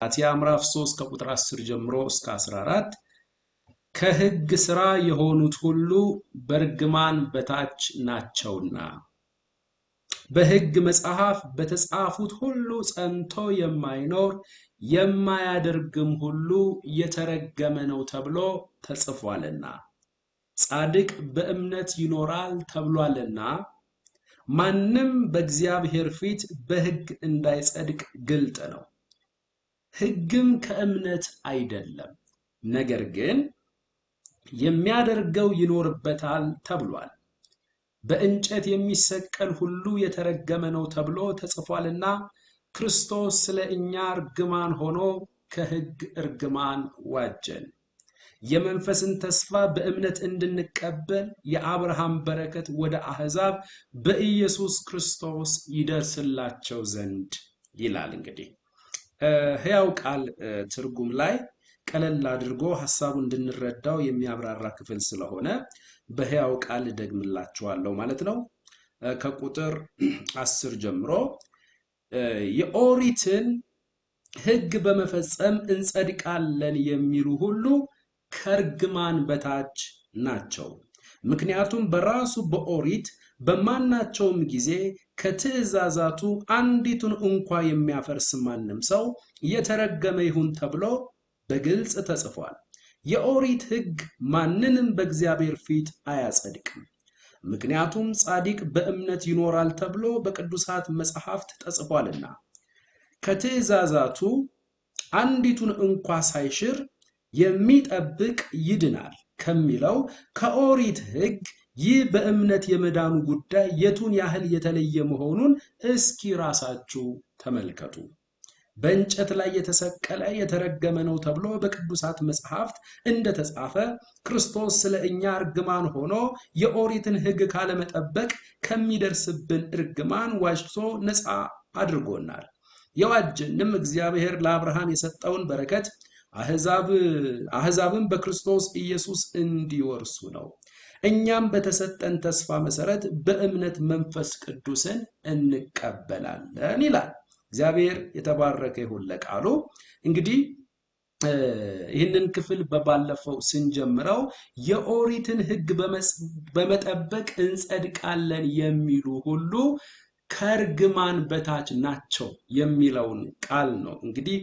ገላትያ ምዕራፍ 3 ከቁጥር 10 ጀምሮ እስከ 14 ከሕግ ሥራ የሆኑት ሁሉ በርግማን በታች ናቸውና በሕግ መጽሐፍ በተጻፉት ሁሉ ጸንቶ የማይኖር የማያደርግም ሁሉ የተረገመ ነው ተብሎ ተጽፏልና ጻድቅ በእምነት ይኖራል ተብሏልና ማንም በእግዚአብሔር ፊት በሕግ እንዳይጸድቅ ግልጥ ነው። ሕግም ከእምነት አይደለም፣ ነገር ግን የሚያደርገው ይኖርበታል ተብሏል። በእንጨት የሚሰቀል ሁሉ የተረገመ ነው ተብሎ ተጽፏልና ክርስቶስ ስለ እኛ እርግማን ሆኖ ከሕግ እርግማን ዋጀን። የመንፈስን ተስፋ በእምነት እንድንቀበል የአብርሃም በረከት ወደ አሕዛብ በኢየሱስ ክርስቶስ ይደርስላቸው ዘንድ ይላል። እንግዲህ ሕያው ቃል ትርጉም ላይ ቀለል አድርጎ ሐሳቡን እንድንረዳው የሚያብራራ ክፍል ስለሆነ በሕያው ቃል ደግምላችኋለሁ ማለት ነው። ከቁጥር 10 ጀምሮ የኦሪትን ሕግ በመፈጸም እንጸድቃለን የሚሉ ሁሉ ከርግማን በታች ናቸው። ምክንያቱም በራሱ በኦሪት በማናቸውም ጊዜ ከትእዛዛቱ አንዲቱን እንኳ የሚያፈርስ ማንም ሰው የተረገመ ይሁን ተብሎ በግልጽ ተጽፏል። የኦሪት ሕግ ማንንም በእግዚአብሔር ፊት አያጸድቅም። ምክንያቱም ጻድቅ በእምነት ይኖራል ተብሎ በቅዱሳት መጻሕፍት ተጽፏልና ከትእዛዛቱ አንዲቱን እንኳ ሳይሽር የሚጠብቅ ይድናል ከሚለው ከኦሪት ሕግ ይህ በእምነት የመዳኑ ጉዳይ የቱን ያህል የተለየ መሆኑን እስኪ ራሳችሁ ተመልከቱ። በእንጨት ላይ የተሰቀለ የተረገመ ነው ተብሎ በቅዱሳት መጻሕፍት እንደተጻፈ ክርስቶስ ስለ እኛ እርግማን ሆኖ የኦሪትን ሕግ ካለመጠበቅ ከሚደርስብን እርግማን ዋጅቶ ነፃ አድርጎናል። የዋጀንም እግዚአብሔር ለአብርሃም የሰጠውን በረከት አሕዛብን በክርስቶስ ኢየሱስ እንዲወርሱ ነው። እኛም በተሰጠን ተስፋ መሰረት በእምነት መንፈስ ቅዱስን እንቀበላለን ይላል። እግዚአብሔር የተባረከ ይሁን ለቃሉ። እንግዲህ ይህንን ክፍል በባለፈው ስንጀምረው የኦሪትን ሕግ በመጠበቅ እንጸድቃለን የሚሉ ሁሉ ከርግማን በታች ናቸው የሚለውን ቃል ነው እንግዲህ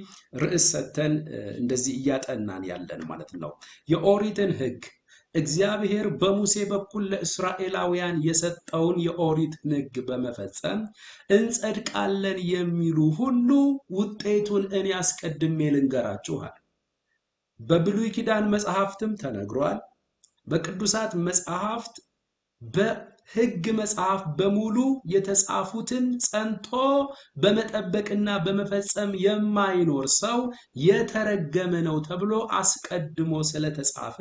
ርዕስ ሰተን እንደዚህ እያጠናን ያለን ማለት ነው። የኦሪትን ሕግ እግዚአብሔር በሙሴ በኩል ለእስራኤላውያን የሰጠውን የኦሪትን ሕግ በመፈጸም እንጸድቃለን የሚሉ ሁሉ ውጤቱን እኔ አስቀድሜ ልንገራችኋል። በብሉይ ኪዳን መጽሐፍትም ተነግሯል። በቅዱሳት መጽሐፍት በሕግ መጽሐፍ በሙሉ የተጻፉትን ጸንቶ በመጠበቅና በመፈጸም የማይኖር ሰው የተረገመ ነው ተብሎ አስቀድሞ ስለተጻፈ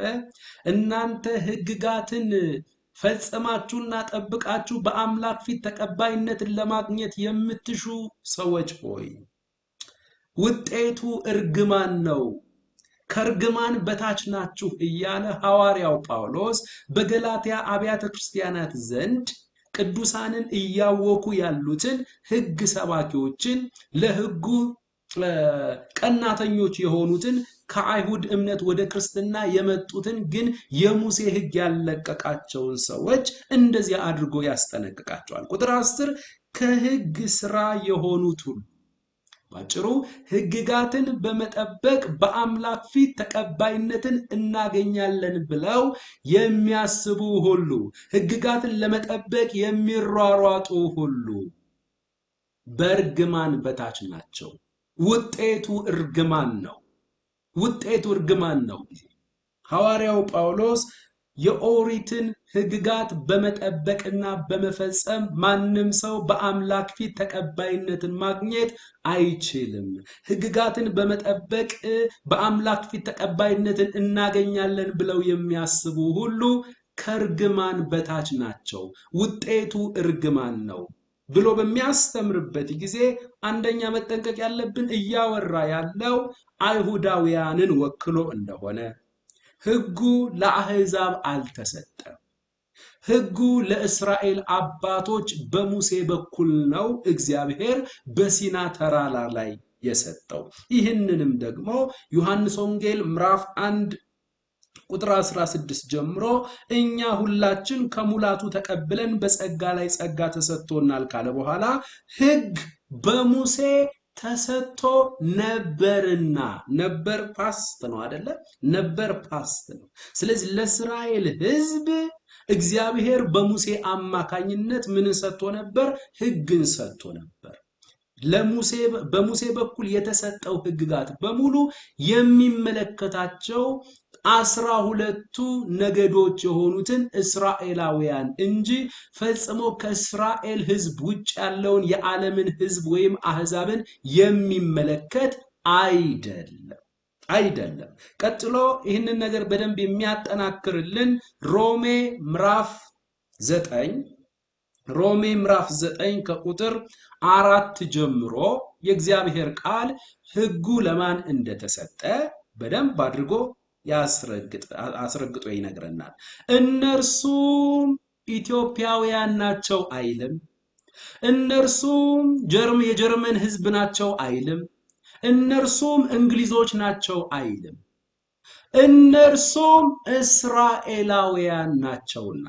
እናንተ ሕግጋትን ፈጽማችሁና ጠብቃችሁ በአምላክ ፊት ተቀባይነትን ለማግኘት የምትሹ ሰዎች ሆይ ውጤቱ እርግማን ነው፣ ከርግማን በታች ናችሁ እያለ ሐዋርያው ጳውሎስ በገላትያ አብያተ ክርስቲያናት ዘንድ ቅዱሳንን እያወኩ ያሉትን ሕግ ሰባኪዎችን ለሕጉ ቀናተኞች የሆኑትን ከአይሁድ እምነት ወደ ክርስትና የመጡትን ግን የሙሴ ሕግ ያለቀቃቸውን ሰዎች እንደዚህ አድርጎ ያስጠነቅቃቸዋል። ቁጥር 10 ከሕግ ሥራ የሆኑት ሁሉ ባጭሩ ሕግጋትን በመጠበቅ በአምላክ ፊት ተቀባይነትን እናገኛለን ብለው የሚያስቡ ሁሉ ሕግጋትን ለመጠበቅ የሚሯሯጡ ሁሉ በእርግማን በታች ናቸው። ውጤቱ እርግማን ነው። ውጤቱ እርግማን ነው። ሐዋርያው ጳውሎስ የኦሪትን ሕግጋት በመጠበቅና በመፈጸም ማንም ሰው በአምላክ ፊት ተቀባይነትን ማግኘት አይችልም። ሕግጋትን በመጠበቅ በአምላክ ፊት ተቀባይነትን እናገኛለን ብለው የሚያስቡ ሁሉ ከእርግማን በታች ናቸው። ውጤቱ እርግማን ነው ብሎ በሚያስተምርበት ጊዜ አንደኛ መጠንቀቅ ያለብን እያወራ ያለው አይሁዳውያንን ወክሎ እንደሆነ ሕጉ ለአሕዛብ አልተሰጠም። ሕጉ ለእስራኤል አባቶች በሙሴ በኩል ነው እግዚአብሔር በሲና ተራራ ላይ የሰጠው። ይህንንም ደግሞ ዮሐንስ ወንጌል ምዕራፍ 1 ቁጥር 16 ጀምሮ እኛ ሁላችን ከሙላቱ ተቀብለን በጸጋ ላይ ጸጋ ተሰጥቶናል ካለ በኋላ ሕግ በሙሴ ተሰጥቶ ነበርና፣ ነበር ፓስት ነው አይደለ? ነበር ፓስት ነው። ስለዚህ ለእስራኤል ሕዝብ እግዚአብሔር በሙሴ አማካኝነት ምን ሰጥቶ ነበር? ሕግን ሰጥቶ ነበር። በሙሴ በኩል የተሰጠው ሕግጋት በሙሉ የሚመለከታቸው 12ቱ ነገዶች የሆኑትን እስራኤላውያን እንጂ ፈጽሞ ከእስራኤል ሕዝብ ውጭ ያለውን የዓለምን ሕዝብ ወይም አሕዛብን የሚመለከት አይደለም። ቀጥሎ ይህንን ነገር በደንብ የሚያጠናክርልን ሮሜ ምዕራፍ 9 ከቁጥር 4 ጀምሮ የእግዚአብሔር ቃል ሕጉ ለማን እንደተሰጠ በደንብ አድርጎ አስረግጦ ይነግረናል። እነርሱም ኢትዮጵያውያን ናቸው አይልም። እነርሱም የጀርመን ሕዝብ ናቸው አይልም። እነርሱም እንግሊዞች ናቸው አይልም። እነርሱም እስራኤላውያን ናቸውና።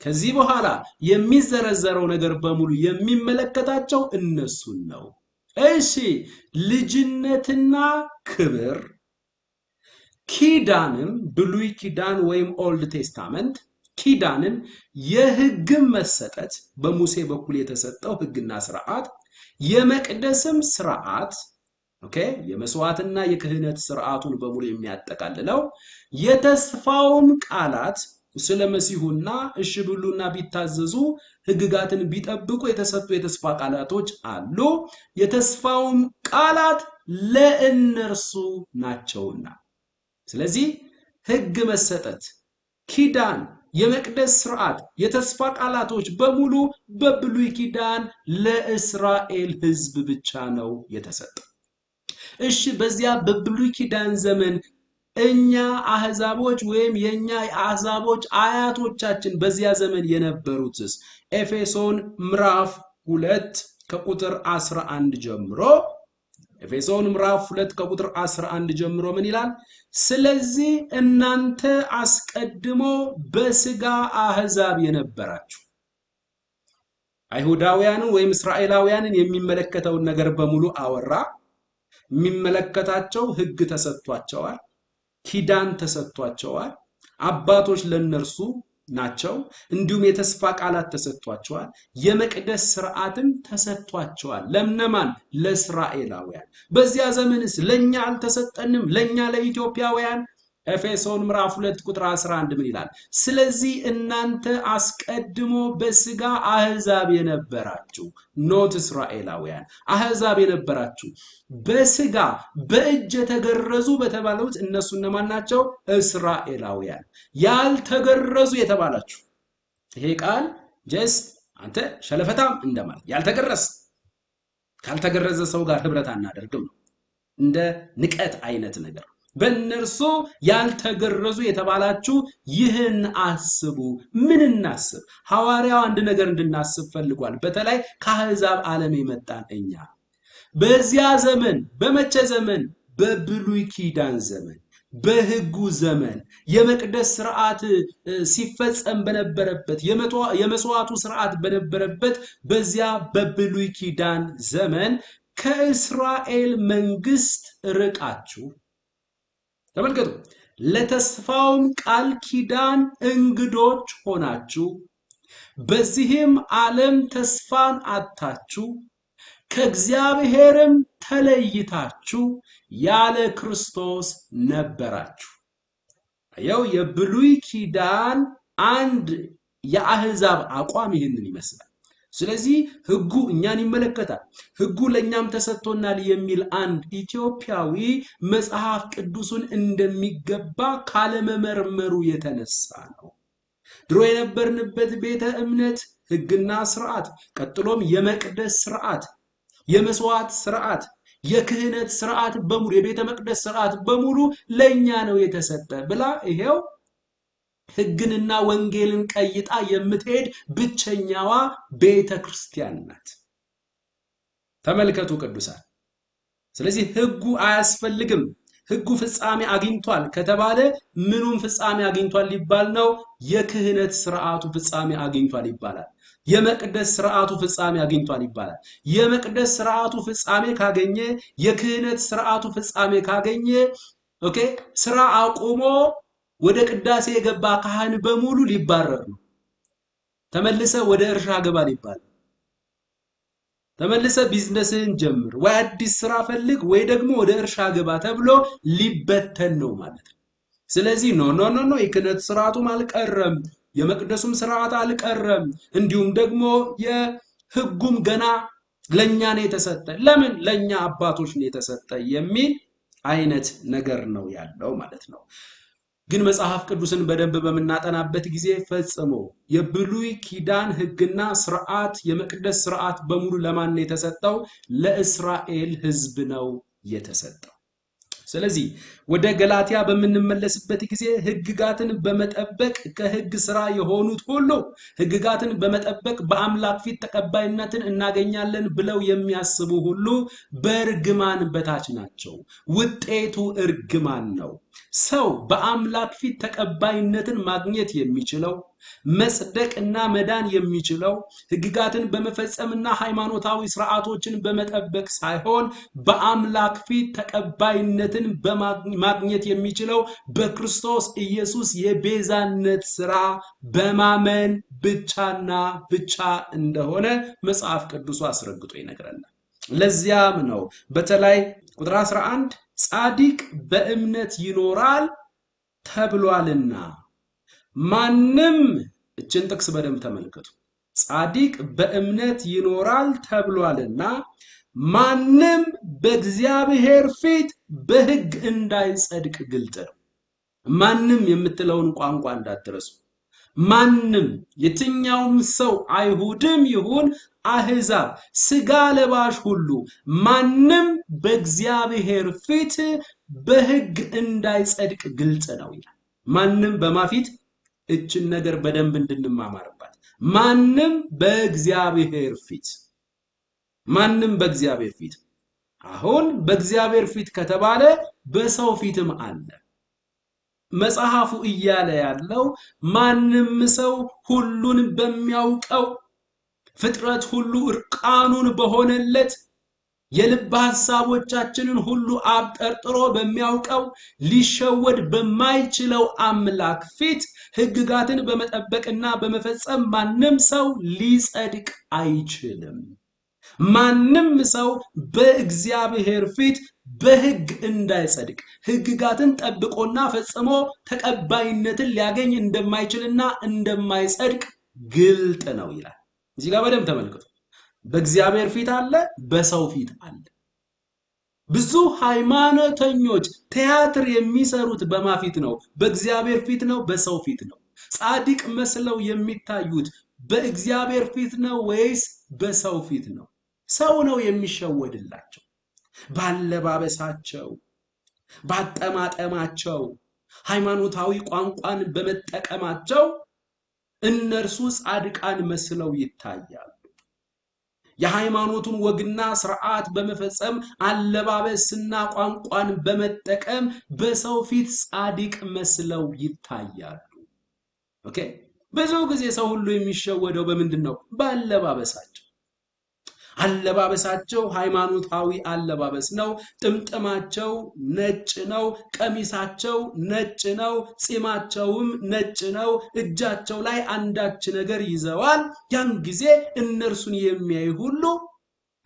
ከዚህ በኋላ የሚዘረዘረው ነገር በሙሉ የሚመለከታቸው እነሱን ነው። እሺ፣ ልጅነትና ክብር፣ ኪዳንም ብሉይ ኪዳን ወይም ኦልድ ቴስታመንት ኪዳንን፣ የሕግም መሰጠት በሙሴ በኩል የተሰጠው ሕግና ስርዓት፣ የመቅደስም ስርዓት የመስዋዕትና የክህነት ስርዓቱን በሙሉ የሚያጠቃልለው፣ የተስፋውም ቃላት ስለ መሲሁና እሺ ብሉና ቢታዘዙ ሕግጋትን ቢጠብቁ የተሰጡ የተስፋ ቃላቶች አሉ። የተስፋውም ቃላት ለእነርሱ ናቸውና። ስለዚህ ሕግ መሰጠት፣ ኪዳን፣ የመቅደስ ስርዓት፣ የተስፋ ቃላቶች በሙሉ በብሉይ ኪዳን ለእስራኤል ሕዝብ ብቻ ነው የተሰጠው። እሺ፣ በዚያ በብሉይ ኪዳን ዘመን እኛ አሕዛቦች ወይም የኛ የአሕዛቦች አያቶቻችን በዚያ ዘመን የነበሩትስ? ኤፌሶን ምዕራፍ 2 ከቁጥር 11 ጀምሮ ኤፌሶን ምዕራፍ 2 ከቁጥር 11 ጀምሮ ምን ይላል? ስለዚህ እናንተ አስቀድሞ በሥጋ አሕዛብ የነበራችሁ፣ አይሁዳውያንን ወይም እስራኤላውያንን የሚመለከተውን ነገር በሙሉ አወራ። የሚመለከታቸው ሕግ ተሰጥቷቸዋል፣ ኪዳን ተሰጥቷቸዋል፣ አባቶች ለነርሱ ናቸው። እንዲሁም የተስፋ ቃላት ተሰጥቷቸዋል፣ የመቅደስ ስርዓትም ተሰጥቷቸዋል። ለነማን? ለእስራኤላውያን። በዚያ ዘመንስ ለኛ አልተሰጠንም? ለኛ ለኢትዮጵያውያን? ኤፌሶን ምዕራፍ 2 ቁጥር 11 ምን ይላል? ስለዚህ እናንተ አስቀድሞ በሥጋ አሕዛብ የነበራችሁ፣ ኖት እስራኤላውያን፣ አሕዛብ የነበራችሁ፣ በሥጋ በእጅ የተገረዙ በተባሉት እነሱ እነማን ናቸው? እስራኤላውያን። ያልተገረዙ የተባላችሁ፣ ይሄ ቃል ጀስት አንተ ሸለፈታም እንደማለት፣ ያልተገረዘ ካልተገረዘ ሰው ጋር ህብረት አናደርግም ነው፣ እንደ ንቀት አይነት ነገር። በእነርሱ ያልተገረዙ የተባላችሁ ይህን አስቡ። ምን እናስብ? ሐዋርያው አንድ ነገር እንድናስብ ፈልጓል። በተለይ ከአሕዛብ ዓለም የመጣን እኛ በዚያ ዘመን፣ በመቼ ዘመን? በብሉይ ኪዳን ዘመን፣ በሕጉ ዘመን የመቅደስ ስርዓት ሲፈጸም በነበረበት፣ የመስዋዕቱ ስርዓት በነበረበት በዚያ በብሉይ ኪዳን ዘመን ከእስራኤል መንግስት ርቃችሁ፣ ተመልከቱ፣ ለተስፋውም ቃል ኪዳን እንግዶች ሆናችሁ፣ በዚህም ዓለም ተስፋን አጥታችሁ፣ ከእግዚአብሔርም ተለይታችሁ ያለ ክርስቶስ ነበራችሁ። ያው የብሉይ ኪዳን አንድ የአሕዛብ አቋም ይህንን ይመስላል። ስለዚህ ሕጉ እኛን ይመለከታል፣ ሕጉ ለእኛም ተሰጥቶናል የሚል አንድ ኢትዮጵያዊ መጽሐፍ ቅዱሱን እንደሚገባ ካለመመርመሩ የተነሳ ነው። ድሮ የነበርንበት ቤተ እምነት ሕግና ስርዓት፣ ቀጥሎም የመቅደስ ስርዓት፣ የመስዋዕት ስርዓት፣ የክህነት ስርዓት በሙሉ፣ የቤተ መቅደስ ስርዓት በሙሉ ለእኛ ነው የተሰጠ ብላ ይሄው ሕግንና ወንጌልን ቀይጣ የምትሄድ ብቸኛዋ ቤተ ክርስቲያን ናት። ተመልከቱ ቅዱሳን። ስለዚህ ሕጉ አያስፈልግም። ሕጉ ፍጻሜ አግኝቷል ከተባለ ምኑም ፍጻሜ አግኝቷል ሊባል ነው? የክህነት ስርዓቱ ፍጻሜ አግኝቷል ይባላል። የመቅደስ ስርዓቱ ፍጻሜ አግኝቷል ይባላል። የመቅደስ ስርዓቱ ፍጻሜ ካገኘ፣ የክህነት ስርዓቱ ፍጻሜ ካገኘ ኦኬ ስራ አቁሞ ወደ ቅዳሴ የገባ ካህን በሙሉ ሊባረር ነው። ተመልሰ ወደ እርሻ ገባ ሊባል፣ ተመልሰ ቢዝነስህን ጀምር፣ ወይ አዲስ ስራ ፈልግ፣ ወይ ደግሞ ወደ እርሻ ገባ ተብሎ ሊበተን ነው ማለት ነው። ስለዚህ ኖ ኖ ኖ ኖ የክህነት ስርዓቱም አልቀረም፣ የመቅደሱም ስርዓት አልቀረም፣ እንዲሁም ደግሞ የሕጉም ገና ለኛ ነው የተሰጠ። ለምን? ለኛ አባቶች ነው የተሰጠ የሚል አይነት ነገር ነው ያለው ማለት ነው። ግን መጽሐፍ ቅዱስን በደንብ በምናጠናበት ጊዜ ፈጽሞ የብሉይ ኪዳን ሕግና ስርዓት የመቅደስ ስርዓት በሙሉ ለማን ነው የተሰጠው? ለእስራኤል ሕዝብ ነው የተሰጠው። ስለዚህ ወደ ገላትያ በምንመለስበት ጊዜ ሕግጋትን በመጠበቅ ከሕግ ስራ የሆኑት ሁሉ ሕግጋትን በመጠበቅ በአምላክ ፊት ተቀባይነትን እናገኛለን ብለው የሚያስቡ ሁሉ በእርግማን በታች ናቸው። ውጤቱ እርግማን ነው። ሰው በአምላክ ፊት ተቀባይነትን ማግኘት የሚችለው መጽደቅና መዳን የሚችለው ሕግጋትን በመፈጸምና ሃይማኖታዊ ስርዓቶችን በመጠበቅ ሳይሆን በአምላክ ፊት ተቀባይነትን ማግኘት የሚችለው በክርስቶስ ኢየሱስ የቤዛነት ሥራ በማመን ብቻና ብቻ እንደሆነ መጽሐፍ ቅዱስ አስረግጦ ይነግረናል። ለዚያም ነው በተለይ ቁጥር 11 ጻድቅ በእምነት ይኖራል ተብሏልና ማንም፣ እችን ጥቅስ በደንብ ተመልከቱ። ጻድቅ በእምነት ይኖራል ተብሏልና ማንም በእግዚአብሔር ፊት በሕግ እንዳይጸድቅ ግልጥ ነው። ማንም የምትለውን ቋንቋ እንዳትረሱ። ማንም፣ የትኛውም ሰው አይሁድም ይሁን አሕዛብ፣ ስጋ ለባሽ ሁሉ ማንም በእግዚአብሔር ፊት በሕግ እንዳይጸድቅ ግልጽ ነው ይላል። ማንም በማፊት እችን ነገር በደንብ እንድንማማርባት። ማንም በእግዚአብሔር ፊት፣ ማንም በእግዚአብሔር ፊት። አሁን በእግዚአብሔር ፊት ከተባለ በሰው ፊትም አለ። መጽሐፉ እያለ ያለው ማንም ሰው ሁሉን በሚያውቀው ፍጥረት ሁሉ እርቃኑን በሆነለት የልብ ሐሳቦቻችንን ሁሉ አብጠርጥሮ በሚያውቀው ሊሸወድ በማይችለው አምላክ ፊት ሕግጋትን በመጠበቅና በመፈጸም ማንም ሰው ሊጸድቅ አይችልም። ማንም ሰው በእግዚአብሔር ፊት በሕግ እንዳይጸድቅ ሕግጋትን ጠብቆና ፈጽሞ ተቀባይነትን ሊያገኝ እንደማይችልና እንደማይጸድቅ ግልጥ ነው ይላል። እዚህ ጋር በደንብ ተመልክቶ በእግዚአብሔር ፊት አለ፣ በሰው ፊት አለ። ብዙ ሃይማኖተኞች ቲያትር የሚሰሩት በማፊት ነው? በእግዚአብሔር ፊት ነው፣ በሰው ፊት ነው? ጻድቅ መስለው የሚታዩት በእግዚአብሔር ፊት ነው ወይስ በሰው ፊት ነው? ሰው ነው የሚሸወድላቸው። ባለባበሳቸው፣ ባጠማጠማቸው፣ ሃይማኖታዊ ቋንቋን በመጠቀማቸው እነርሱ ጻድቃን መስለው ይታያሉ። የሃይማኖቱን ወግና ስርዓት በመፈጸም አለባበስና ቋንቋን በመጠቀም በሰው ፊት ጻድቅ መስለው ይታያሉ። ኦኬ፣ ብዙ ጊዜ ሰው ሁሉ የሚሸወደው በምንድን ነው? በአለባበሳቸው። አለባበሳቸው ሃይማኖታዊ አለባበስ ነው። ጥምጥማቸው ነጭ ነው፣ ቀሚሳቸው ነጭ ነው፣ ጺማቸውም ነጭ ነው። እጃቸው ላይ አንዳች ነገር ይዘዋል። ያን ጊዜ እነርሱን የሚያይ ሁሉ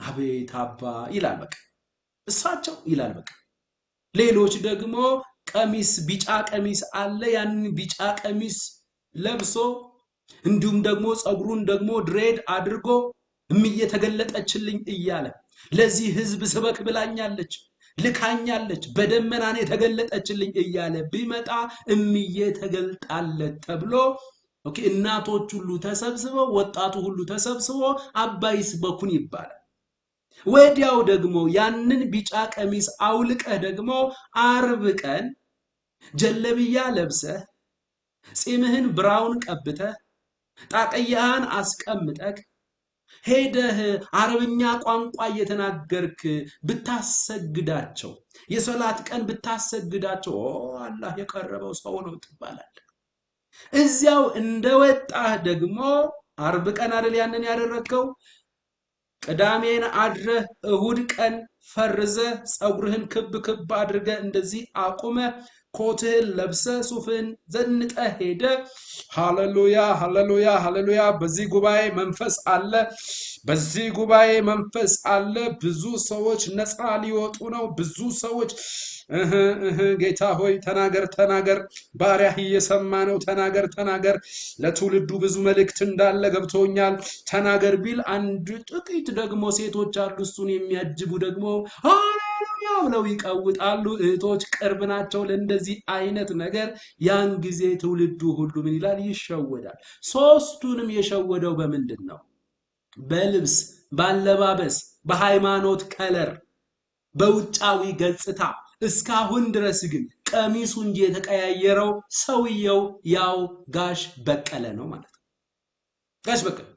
አቤት አባ ይላል፣ በቃ እሳቸው ይላል በቃ። ሌሎች ደግሞ ቀሚስ፣ ቢጫ ቀሚስ አለ። ያንን ቢጫ ቀሚስ ለብሶ እንዲሁም ደግሞ ጸጉሩን ደግሞ ድሬድ አድርጎ እየተገለጠችልኝ እያለ ለዚህ ሕዝብ ስበክ ብላኛለች፣ ልካኛለች፣ በደመናን የተገለጠችልኝ እያለ ቢመጣ እየተገልጣለት ተብሎ ኦኬ፣ እናቶች ሁሉ ተሰብስበው፣ ወጣቱ ሁሉ ተሰብስቦ አባይስ በኩን ይባላል። ወዲያው ደግሞ ያንን ቢጫ ቀሚስ አውልቀህ ደግሞ አርብ ቀን ጀለብያ ለብሰህ ጺምህን ብራውን ቀብተህ ጣቀያህን አስቀምጠህ ሄደህ አረብኛ ቋንቋ እየተናገርክ ብታሰግዳቸው፣ የሶላት ቀን ብታሰግዳቸው አላህ የቀረበው ሰው ነው ትባላለህ። እዚያው እንደወጣህ ደግሞ አርብ ቀን አይደል ያንን ያደረከው? ቅዳሜን አድረህ እሁድ ቀን ፈርዘህ ጸጉርህን ክብ ክብ አድርገህ እንደዚህ አቁመህ ኮትህን ለብሰህ ሱፍህን ዘንጠህ ሄደህ ሃሌሉያ ሃሌሉያ ሃሌሉያ፣ በዚህ ጉባኤ መንፈስ አለ፣ በዚህ ጉባኤ መንፈስ አለ፣ ብዙ ሰዎች ነፃ ሊወጡ ነው፣ ብዙ ሰዎች ጌታ ሆይ ተናገር ተናገር፣ ባሪያህ እየሰማ ነው፣ ተናገር ተናገር፣ ለትውልዱ ብዙ መልእክት እንዳለ ገብቶኛል፣ ተናገር ቢል አንድ ጥቂት ደግሞ ሴቶች አሉ እሱን የሚያጅቡ ደግሞ ሃሌሉያ ብለው ይቀውጣሉ። እህቶች ቅርብ ናቸው ለእንደዚህ አይነት ነገር። ያን ጊዜ ትውልዱ ሁሉ ምን ይላል? ይሸወዳል። ሶስቱንም የሸወደው በምንድን ነው? በልብስ፣ ባለባበስ፣ በሃይማኖት ከለር፣ በውጫዊ ገጽታ። እስካሁን ድረስ ግን ቀሚሱ እንጂ የተቀያየረው ሰውየው ያው ጋሽ በቀለ ነው ማለት ነው። ጋሽ በቀለ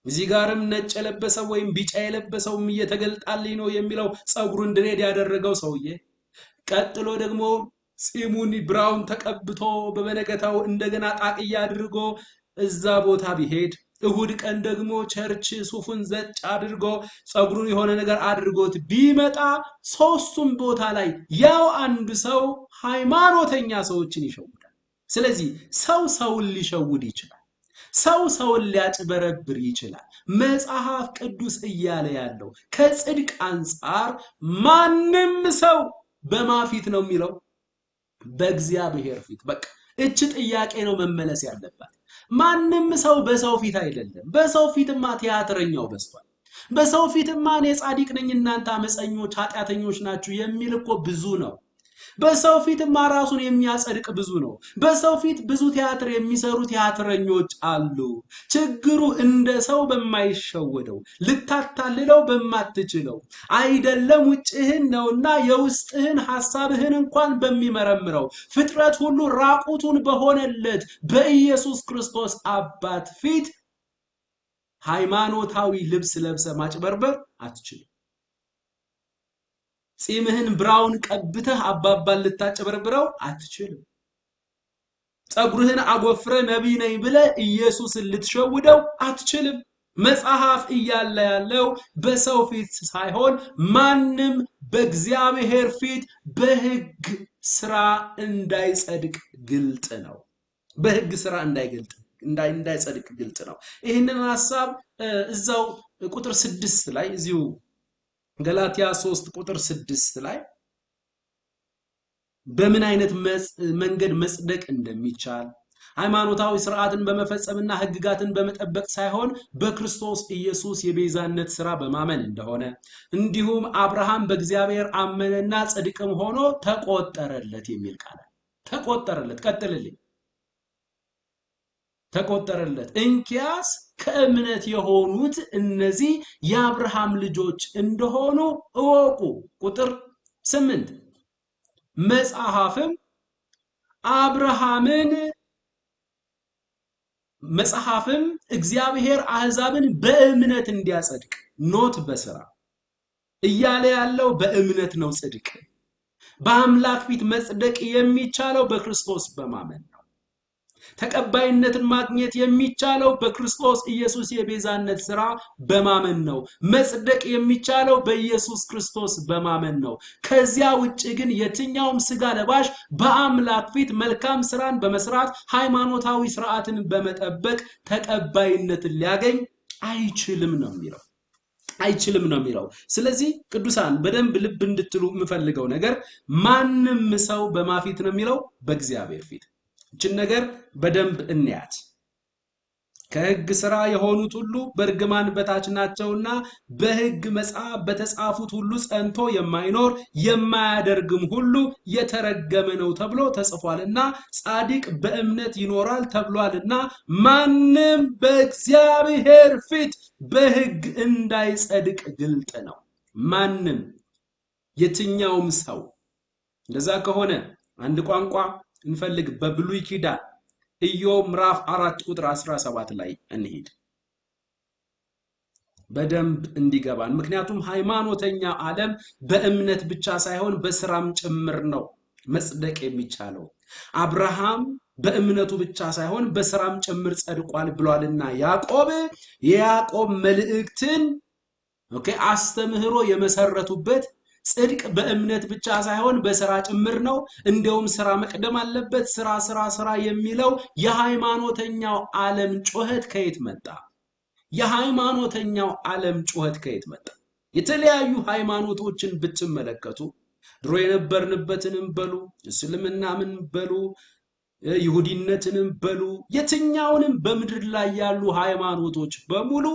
እዚህ ጋርም ነጭ የለበሰው ወይም ቢጫ የለበሰውም እየተገልጣልኝ ነው የሚለው ጸጉሩን ድሬድ ያደረገው ሰውዬ፣ ቀጥሎ ደግሞ ጺሙን ብራውን ተቀብቶ በበነገታው እንደገና ጣቅያ አድርጎ እዛ ቦታ ቢሄድ፣ እሁድ ቀን ደግሞ ቸርች ሱፉን ዘጭ አድርጎ ጸጉሩን የሆነ ነገር አድርጎት ቢመጣ ሶስቱም ቦታ ላይ ያው አንድ ሰው ሃይማኖተኛ ሰዎችን ይሸውዳል። ስለዚህ ሰው ሰውን ሊሸውድ ይችላል። ሰው ሰውን ሊያጭበረብር ይችላል። መጽሐፍ ቅዱስ እያለ ያለው ከጽድቅ አንጻር ማንም ሰው በማፊት ነው የሚለው? በእግዚአብሔር ፊት። በቃ እች ጥያቄ ነው መመለስ ያለባት። ማንም ሰው በሰው ፊት አይደለም። በሰው ፊትማ ቲያትረኛው በዝቷል። በሰው ፊትማ እኔ ጻድቅ ነኝ እናንተ አመፀኞች ኃጢአተኞች ናችሁ የሚል እኮ ብዙ ነው። በሰው ፊትማ ራሱን የሚያጸድቅ ብዙ ነው። በሰው ፊት ብዙ ቲያትር የሚሰሩ ቲያትረኞች አሉ። ችግሩ እንደ ሰው በማይሸወደው ልታታልለው በማትችለው አይደለም ውጭህን ነውና የውስጥህን ሐሳብህን እንኳን በሚመረምረው ፍጥረት ሁሉ ራቁቱን በሆነለት በኢየሱስ ክርስቶስ አባት ፊት ሃይማኖታዊ ልብስ ለብሰ ማጭበርበር አትችልም። ጺምህን ብራውን ቀብተህ አባባል ልታጨበርብረው አትችልም። ጸጉርህን አጎፍረ ነቢይ ነኝ ብለህ ኢየሱስን ልትሸውደው አትችልም። መጽሐፍ እያለ ያለው በሰው ፊት ሳይሆን ማንም በእግዚአብሔር ፊት በሕግ ስራ እንዳይጸድቅ ግልጥ ነው። በሕግ ስራ እንዳይጸድቅ ግልጥ ነው። ይህንን ሐሳብ እዛው ቁጥር 6 ላይ እዚሁ ገላትያ 3 ቁጥር 6 ላይ በምን አይነት መንገድ መጽደቅ እንደሚቻል ሃይማኖታዊ ስርዓትን በመፈጸምና ህግጋትን በመጠበቅ ሳይሆን በክርስቶስ ኢየሱስ የቤዛነት ሥራ በማመን እንደሆነ እንዲሁም አብርሃም በእግዚአብሔር አመነና ጽድቅም ሆኖ ተቆጠረለት የሚል ቃል ተቆጠረለት። ቀጥልልኝ። ተቆጠረለት። እንኪያስ ከእምነት የሆኑት እነዚህ የአብርሃም ልጆች እንደሆኑ እወቁ። ቁጥር 8 መጽሐፍም እግዚአብሔር አሕዛብን በእምነት እንዲያጸድቅ ኖት በሥራ እያለ ያለው በእምነት ነው። ጽድቅ በአምላክ ፊት መጽደቅ የሚቻለው በክርስቶስ በማመን ነው። ተቀባይነትን ማግኘት የሚቻለው በክርስቶስ ኢየሱስ የቤዛነት ሥራ በማመን ነው። መጽደቅ የሚቻለው በኢየሱስ ክርስቶስ በማመን ነው። ከዚያ ውጭ ግን የትኛውም ሥጋ ለባሽ በአምላክ ፊት መልካም ሥራን በመስራት ሃይማኖታዊ ሥርዓትን በመጠበቅ ተቀባይነትን ሊያገኝ አይችልም ነው የሚለው። አይችልም ነው የሚለው። ስለዚህ ቅዱሳን በደንብ ልብ እንድትሉ የምፈልገው ነገር ማንም ሰው በማፊት ነው የሚለው? በእግዚአብሔር ፊት። እችን ነገር በደንብ እንያት። ከሕግ ሥራ የሆኑት ሁሉ በእርግማን በታች ናቸውና በሕግ መጽሐፍ በተጻፉት ሁሉ ጸንቶ የማይኖር የማያደርግም ሁሉ የተረገመ ነው ተብሎ ተጽፏልና ጻድቅ በእምነት ይኖራል ተብሏልና ማንም በእግዚአብሔር ፊት በሕግ እንዳይጸድቅ ግልጥ ነው። ማንም የትኛውም ሰው እንደዛ ከሆነ አንድ ቋንቋ እንፈልግ። በብሉይ ኪዳን ኢዮብ ምዕራፍ 4 ቁጥር 17 ላይ እንሂድ። በደንብ እንዲገባን። ምክንያቱም ሃይማኖተኛው ዓለም በእምነት ብቻ ሳይሆን በስራም ጭምር ነው መጽደቅ የሚቻለው። አብርሃም በእምነቱ ብቻ ሳይሆን በስራም ጭምር ጸድቋል ብሏልና የያዕቆብ መልእክትን አስተምህሮ የመሰረቱበት ጽድቅ በእምነት ብቻ ሳይሆን በስራ ጭምር ነው። እንደውም ስራ መቅደም አለበት። ስራ የሚለው የሃይማኖተኛው ዓለም ጩኸት ከየት መጣ? የሃይማኖተኛው ዓለም ጩኸት ከየት መጣ? የተለያዩ ሃይማኖቶችን ብትመለከቱ ድሮ የነበርንበትንም በሉ እስልምናምን በሉ ይሁዲነትንም በሉ የትኛውንም በምድር ላይ ያሉ ሃይማኖቶች በሙሉ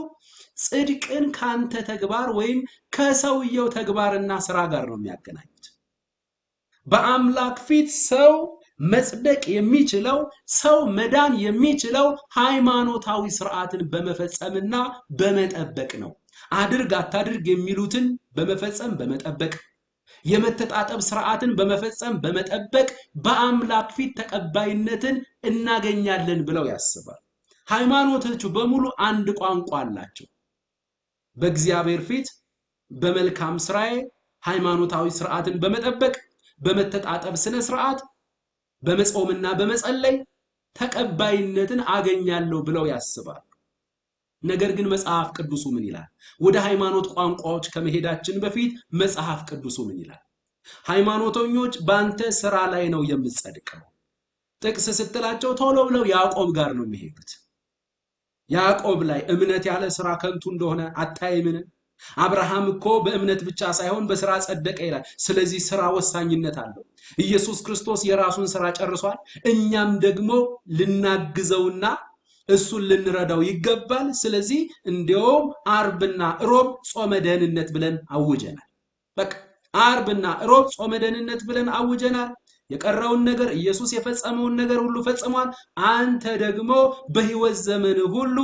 ጽድቅን ካንተ ተግባር ወይም ከሰውየው ተግባርና ስራ ጋር ነው የሚያገናኙት። በአምላክ ፊት ሰው መጽደቅ የሚችለው ሰው መዳን የሚችለው ሃይማኖታዊ ስርዓትን በመፈጸምና በመጠበቅ ነው። አድርግ አታድርግ የሚሉትን በመፈጸም በመጠበቅ የመተጣጠብ ስርዓትን በመፈጸም በመጠበቅ በአምላክ ፊት ተቀባይነትን እናገኛለን ብለው ያስባል። ሃይማኖቶቹ በሙሉ አንድ ቋንቋ አላቸው። በእግዚአብሔር ፊት በመልካም ስራዬ ሃይማኖታዊ ስርዓትን በመጠበቅ በመተጣጠብ ስነ ስርዓት በመጾምና በመጸለይ ተቀባይነትን አገኛለሁ ብለው ያስባል። ነገር ግን መጽሐፍ ቅዱሱ ምን ይላል? ወደ ሃይማኖት ቋንቋዎች ከመሄዳችን በፊት መጽሐፍ ቅዱሱ ምን ይላል? ሃይማኖተኞች ባንተ ስራ ላይ ነው የምትጸድቀው። ጥቅስ ስትላቸው ቶሎ ብለው ያዕቆብ ጋር ነው የሚሄዱት። ያዕቆብ ላይ እምነት ያለ ስራ ከንቱ እንደሆነ አታይምን? አብርሃም እኮ በእምነት ብቻ ሳይሆን በስራ ጸደቀ ይላል። ስለዚህ ስራ ወሳኝነት አለው። ኢየሱስ ክርስቶስ የራሱን ስራ ጨርሷል። እኛም ደግሞ ልናግዘውና እሱን ልንረዳው ይገባል። ስለዚህ እንዲያውም ዓርብና ሮብ ጾመ ደህንነት ብለን አውጀናል። በቃ ዓርብና ሮብ ጾመ ደህንነት ብለን አውጀናል። የቀረውን ነገር ኢየሱስ የፈጸመውን ነገር ሁሉ ፈጽሟል። አንተ ደግሞ በህይወት ዘመን ሁሉ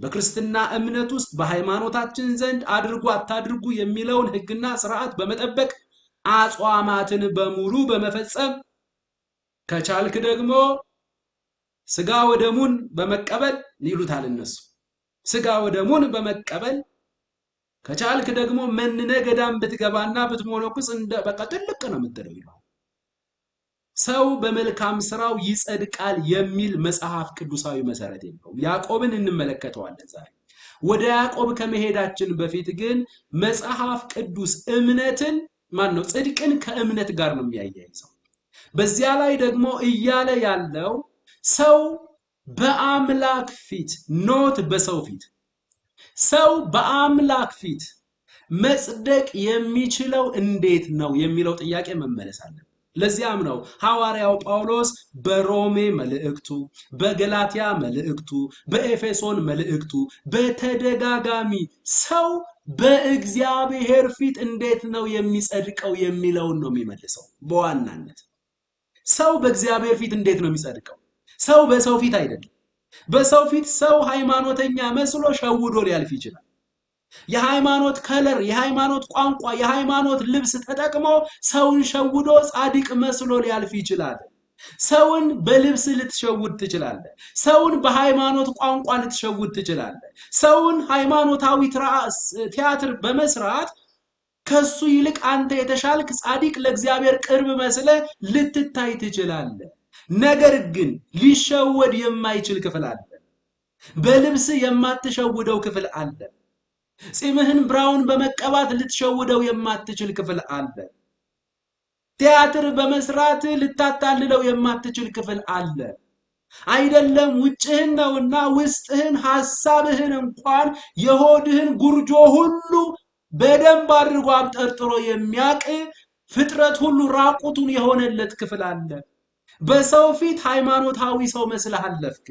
በክርስትና እምነት ውስጥ በሃይማኖታችን ዘንድ አድርጉ አታድርጉ የሚለውን ህግና ስርዓት በመጠበቅ አጽዋማትን በሙሉ በመፈጸም ከቻልክ ደግሞ ስጋ ወደሙን በመቀበል ይሉታል እነሱ። ስጋ ወደሙን በመቀበል ከቻልክ ደግሞ መንነ ገዳም ብትገባና ብትሞነኩስ እንደ በቃ ትልቅ ነው የምትለው ይላል። ሰው በመልካም ስራው ይጸድቃል የሚል መጽሐፍ ቅዱሳዊ መሰረት የለውም። ያዕቆብን እንመለከተዋለን ዛሬ። ወደ ያዕቆብ ከመሄዳችን በፊት ግን መጽሐፍ ቅዱስ እምነትን ጽድቅን ከእምነት ጋር ነው የሚያያይዘው። በዚያ ላይ ደግሞ እያለ ያለው ሰው በአምላክ ፊት ኖት በሰው ፊት ሰው በአምላክ ፊት መጽደቅ የሚችለው እንዴት ነው የሚለው ጥያቄ መመለስ አለበት። ለዚያም ነው ሐዋርያው ጳውሎስ በሮሜ መልእክቱ፣ በገላትያ መልእክቱ፣ በኤፌሶን መልእክቱ በተደጋጋሚ ሰው በእግዚአብሔር ፊት እንዴት ነው የሚጸድቀው የሚለውን ነው የሚመልሰው። በዋናነት ሰው በእግዚአብሔር ፊት እንዴት ነው የሚጸድቀው? ሰው በሰው ፊት አይደለም። በሰው ፊት ሰው ሃይማኖተኛ መስሎ ሸውዶ ሊያልፍ ይችላል። የሃይማኖት ከለር፣ የሃይማኖት ቋንቋ፣ የሃይማኖት ልብስ ተጠቅሞ ሰውን ሸውዶ ጻድቅ መስሎ ሊያልፍ ይችላል። ሰውን በልብስ ልትሸውድ ትችላለህ። ሰውን በሃይማኖት ቋንቋ ልትሸውድ ትችላለህ። ሰውን ሃይማኖታዊ ቲያትር በመስራት ከሱ ይልቅ አንተ የተሻልክ ጻድቅ ለእግዚአብሔር ቅርብ መስለ ልትታይ ትችላለህ። ነገር ግን ሊሸወድ የማይችል ክፍል አለ። በልብስ የማትሸውደው ክፍል አለ። ጺምህን ብራውን በመቀባት ልትሸውደው የማትችል ክፍል አለ። ቲያትር በመስራት ልታታልለው የማትችል ክፍል አለ። አይደለም ውጭህን ነውና ውስጥህን ሐሳብህን እንኳን የሆድህን ጉርጆ ሁሉ በደንብ አድርጎ አብጠርጥሮ የሚያቅ ፍጥረት ሁሉ ራቁቱን የሆነለት ክፍል አለ። በሰው ፊት ሃይማኖታዊ ሰው መስለህ አለፍክ።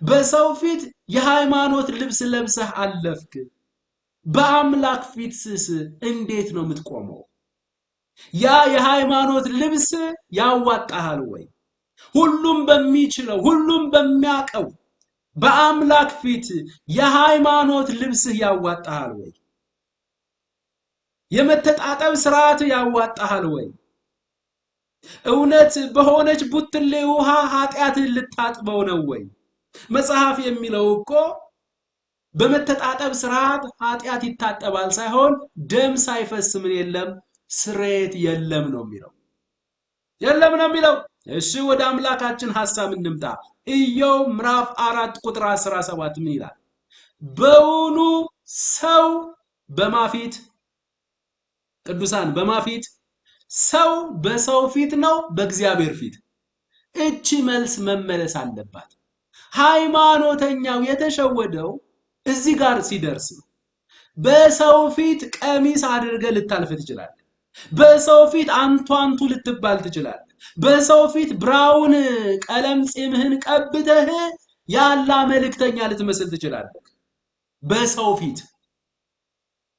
በሰው ፊት የሃይማኖት ልብስ ለብሰህ አለፍክ። በአምላክ ፊትስ እንዴት ነው የምትቆመው? ያ የሃይማኖት ልብስ ያዋጣሃል ወይ? ሁሉም በሚችለው ሁሉም በሚያቀው በአምላክ ፊት የሃይማኖት ልብስ ያዋጣሃል ወይ? የመተጣጠብ ስርዓት ያዋጣሃል ወይ? እውነት በሆነች ቡትሌ ውሃ ኃጢአትን ልታጥበው ነው ወይ? መጽሐፍ የሚለው እኮ በመተጣጠብ ስርዓት ኃጢአት ይታጠባል ሳይሆን ደም ሳይፈስ ምን የለም ስርየት የለም ነው የሚለው። የለም ነው የሚለው። እሺ ወደ አምላካችን ሐሳብ እንምጣ። ኢዮብ ምዕራፍ 4 ቁጥር 17 ምን ይላል? በውኑ ሰው በማፊት ቅዱሳን በማፊት ሰው በሰው ፊት ነው በእግዚአብሔር ፊት? እቺ መልስ መመለስ አለባት። ሃይማኖተኛው የተሸወደው እዚህ ጋር ሲደርስ ነው። በሰው ፊት ቀሚስ አድርገ ልታልፍ ትችላለህ። በሰው ፊት አንቱ ልትባል ትችላለህ። በሰው ፊት ብራውን ቀለም ጺምህን ቀብተህ ያላ መልእክተኛ ልትመስል ትችላለህ። በሰው ፊት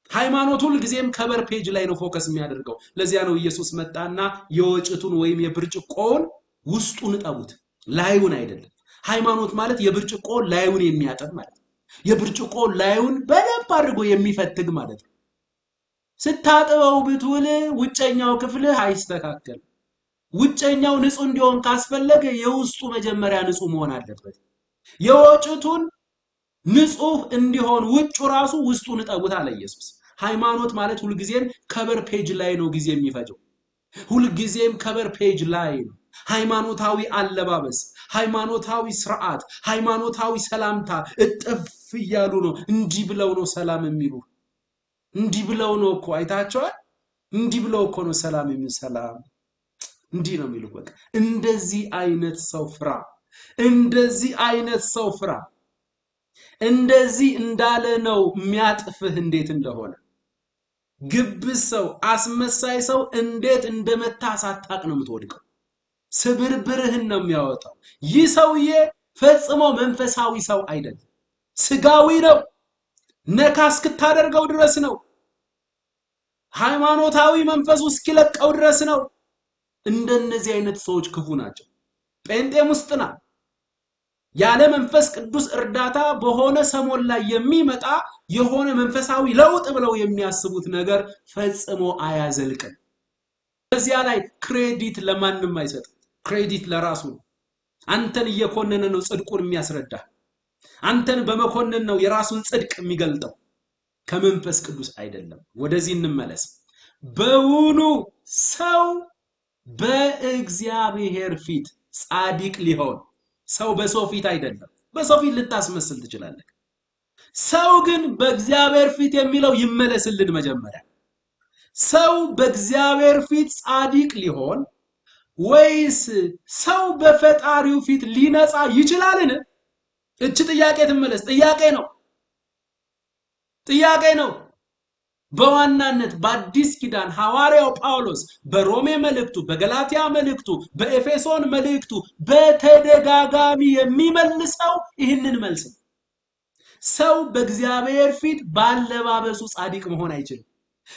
ሃይማኖት ሁሉ ጊዜም ከበር ፔጅ ላይ ነው ፎከስ የሚያደርገው። ለዚያ ነው ኢየሱስ መጣና የወጭቱን ወይም የብርጭቆውን ውስጡን ጠቡት ላዩን አይደለም። ሃይማኖት ማለት የብርጭቆ ላዩን የሚያጠብ ማለት ነው። የብርጭቆ ላዩን በደንብ አድርጎ የሚፈትግ ማለት ነው። ስታጥበው ብትውል ውጨኛው ክፍል አይስተካከል። ውጨኛው ንጹህ እንዲሆን ካስፈለገ የውስጡ መጀመሪያ ንጹህ መሆን አለበት። የወጭቱን ንጹህ እንዲሆን ውጩ ራሱ ውስጡን ጠቡት አለ ኢየሱስ። ሃይማኖት ማለት ሁሉ ጊዜም ከበር ፔጅ ላይ ነው ጊዜ የሚፈጀው። ሁሉ ጊዜም ከበር ፔጅ ላይ ነው። ሃይማኖታዊ አለባበስ፣ ሃይማኖታዊ ስርዓት፣ ሃይማኖታዊ ሰላምታ እጥፍ እያሉ ነው። እንዲህ ብለው ነው ሰላም የሚሉ። እንዲህ ብለው ነው እኮ አይታቸዋል። እንዲህ ብለው እኮ ነው ሰላም የሚሉ። ሰላም እንዲህ ነው የሚሉ። በቃ እንደዚህ አይነት ሰው ፍራ። እንደዚህ አይነት ሰው ፍራ። እንደዚህ እንዳለ ነው የሚያጥፍህ እንዴት እንደሆነ። ግብዝ ሰው፣ አስመሳይ ሰው እንዴት እንደመታ ሳታቅ ነው የምትወድቀው። ስብርብርህን ነው የሚያወጣው። ይህ ሰውዬ ፈጽሞ መንፈሳዊ ሰው አይደለም፣ ስጋዊ ነው። ነካ እስክታደርገው ድረስ ነው። ሃይማኖታዊ መንፈሱ እስኪለቀው ድረስ ነው። እንደነዚህ አይነት ሰዎች ክፉ ናቸው። ጴንጤም ውስጥና ያለ መንፈስ ቅዱስ እርዳታ በሆነ ሰሞን ላይ የሚመጣ የሆነ መንፈሳዊ ለውጥ ብለው የሚያስቡት ነገር ፈጽሞ አያዘልቅም። በዚያ ላይ ክሬዲት ለማንም አይሰጥም። ክሬዲት ለራሱ ነው። አንተን እየኮነነ ነው ጽድቁን የሚያስረዳ። አንተን በመኮነን ነው የራሱን ጽድቅ የሚገልጠው፣ ከመንፈስ ቅዱስ አይደለም። ወደዚህ እንመለስ። በውኑ ሰው በእግዚአብሔር ፊት ጻድቅ ሊሆን፣ ሰው በሰው ፊት አይደለም። በሰው ፊት ልታስመስል ትችላለህ። ሰው ግን በእግዚአብሔር ፊት የሚለው ይመለስልን መጀመሪያ። ሰው በእግዚአብሔር ፊት ጻድቅ ሊሆን ወይስ ሰው በፈጣሪው ፊት ሊነጻ ይችላልን? እቺ ጥያቄ ትመለስ። ጥያቄ ነው። በዋናነት በአዲስ ኪዳን ሐዋርያው ጳውሎስ በሮሜ መልእክቱ፣ በገላትያ መልእክቱ፣ በኤፌሶን መልእክቱ በተደጋጋሚ የሚመልሰው ይህንን መልስ ነው። ሰው በእግዚአብሔር ፊት ባለባበሱ ጻድቅ መሆን አይችልም።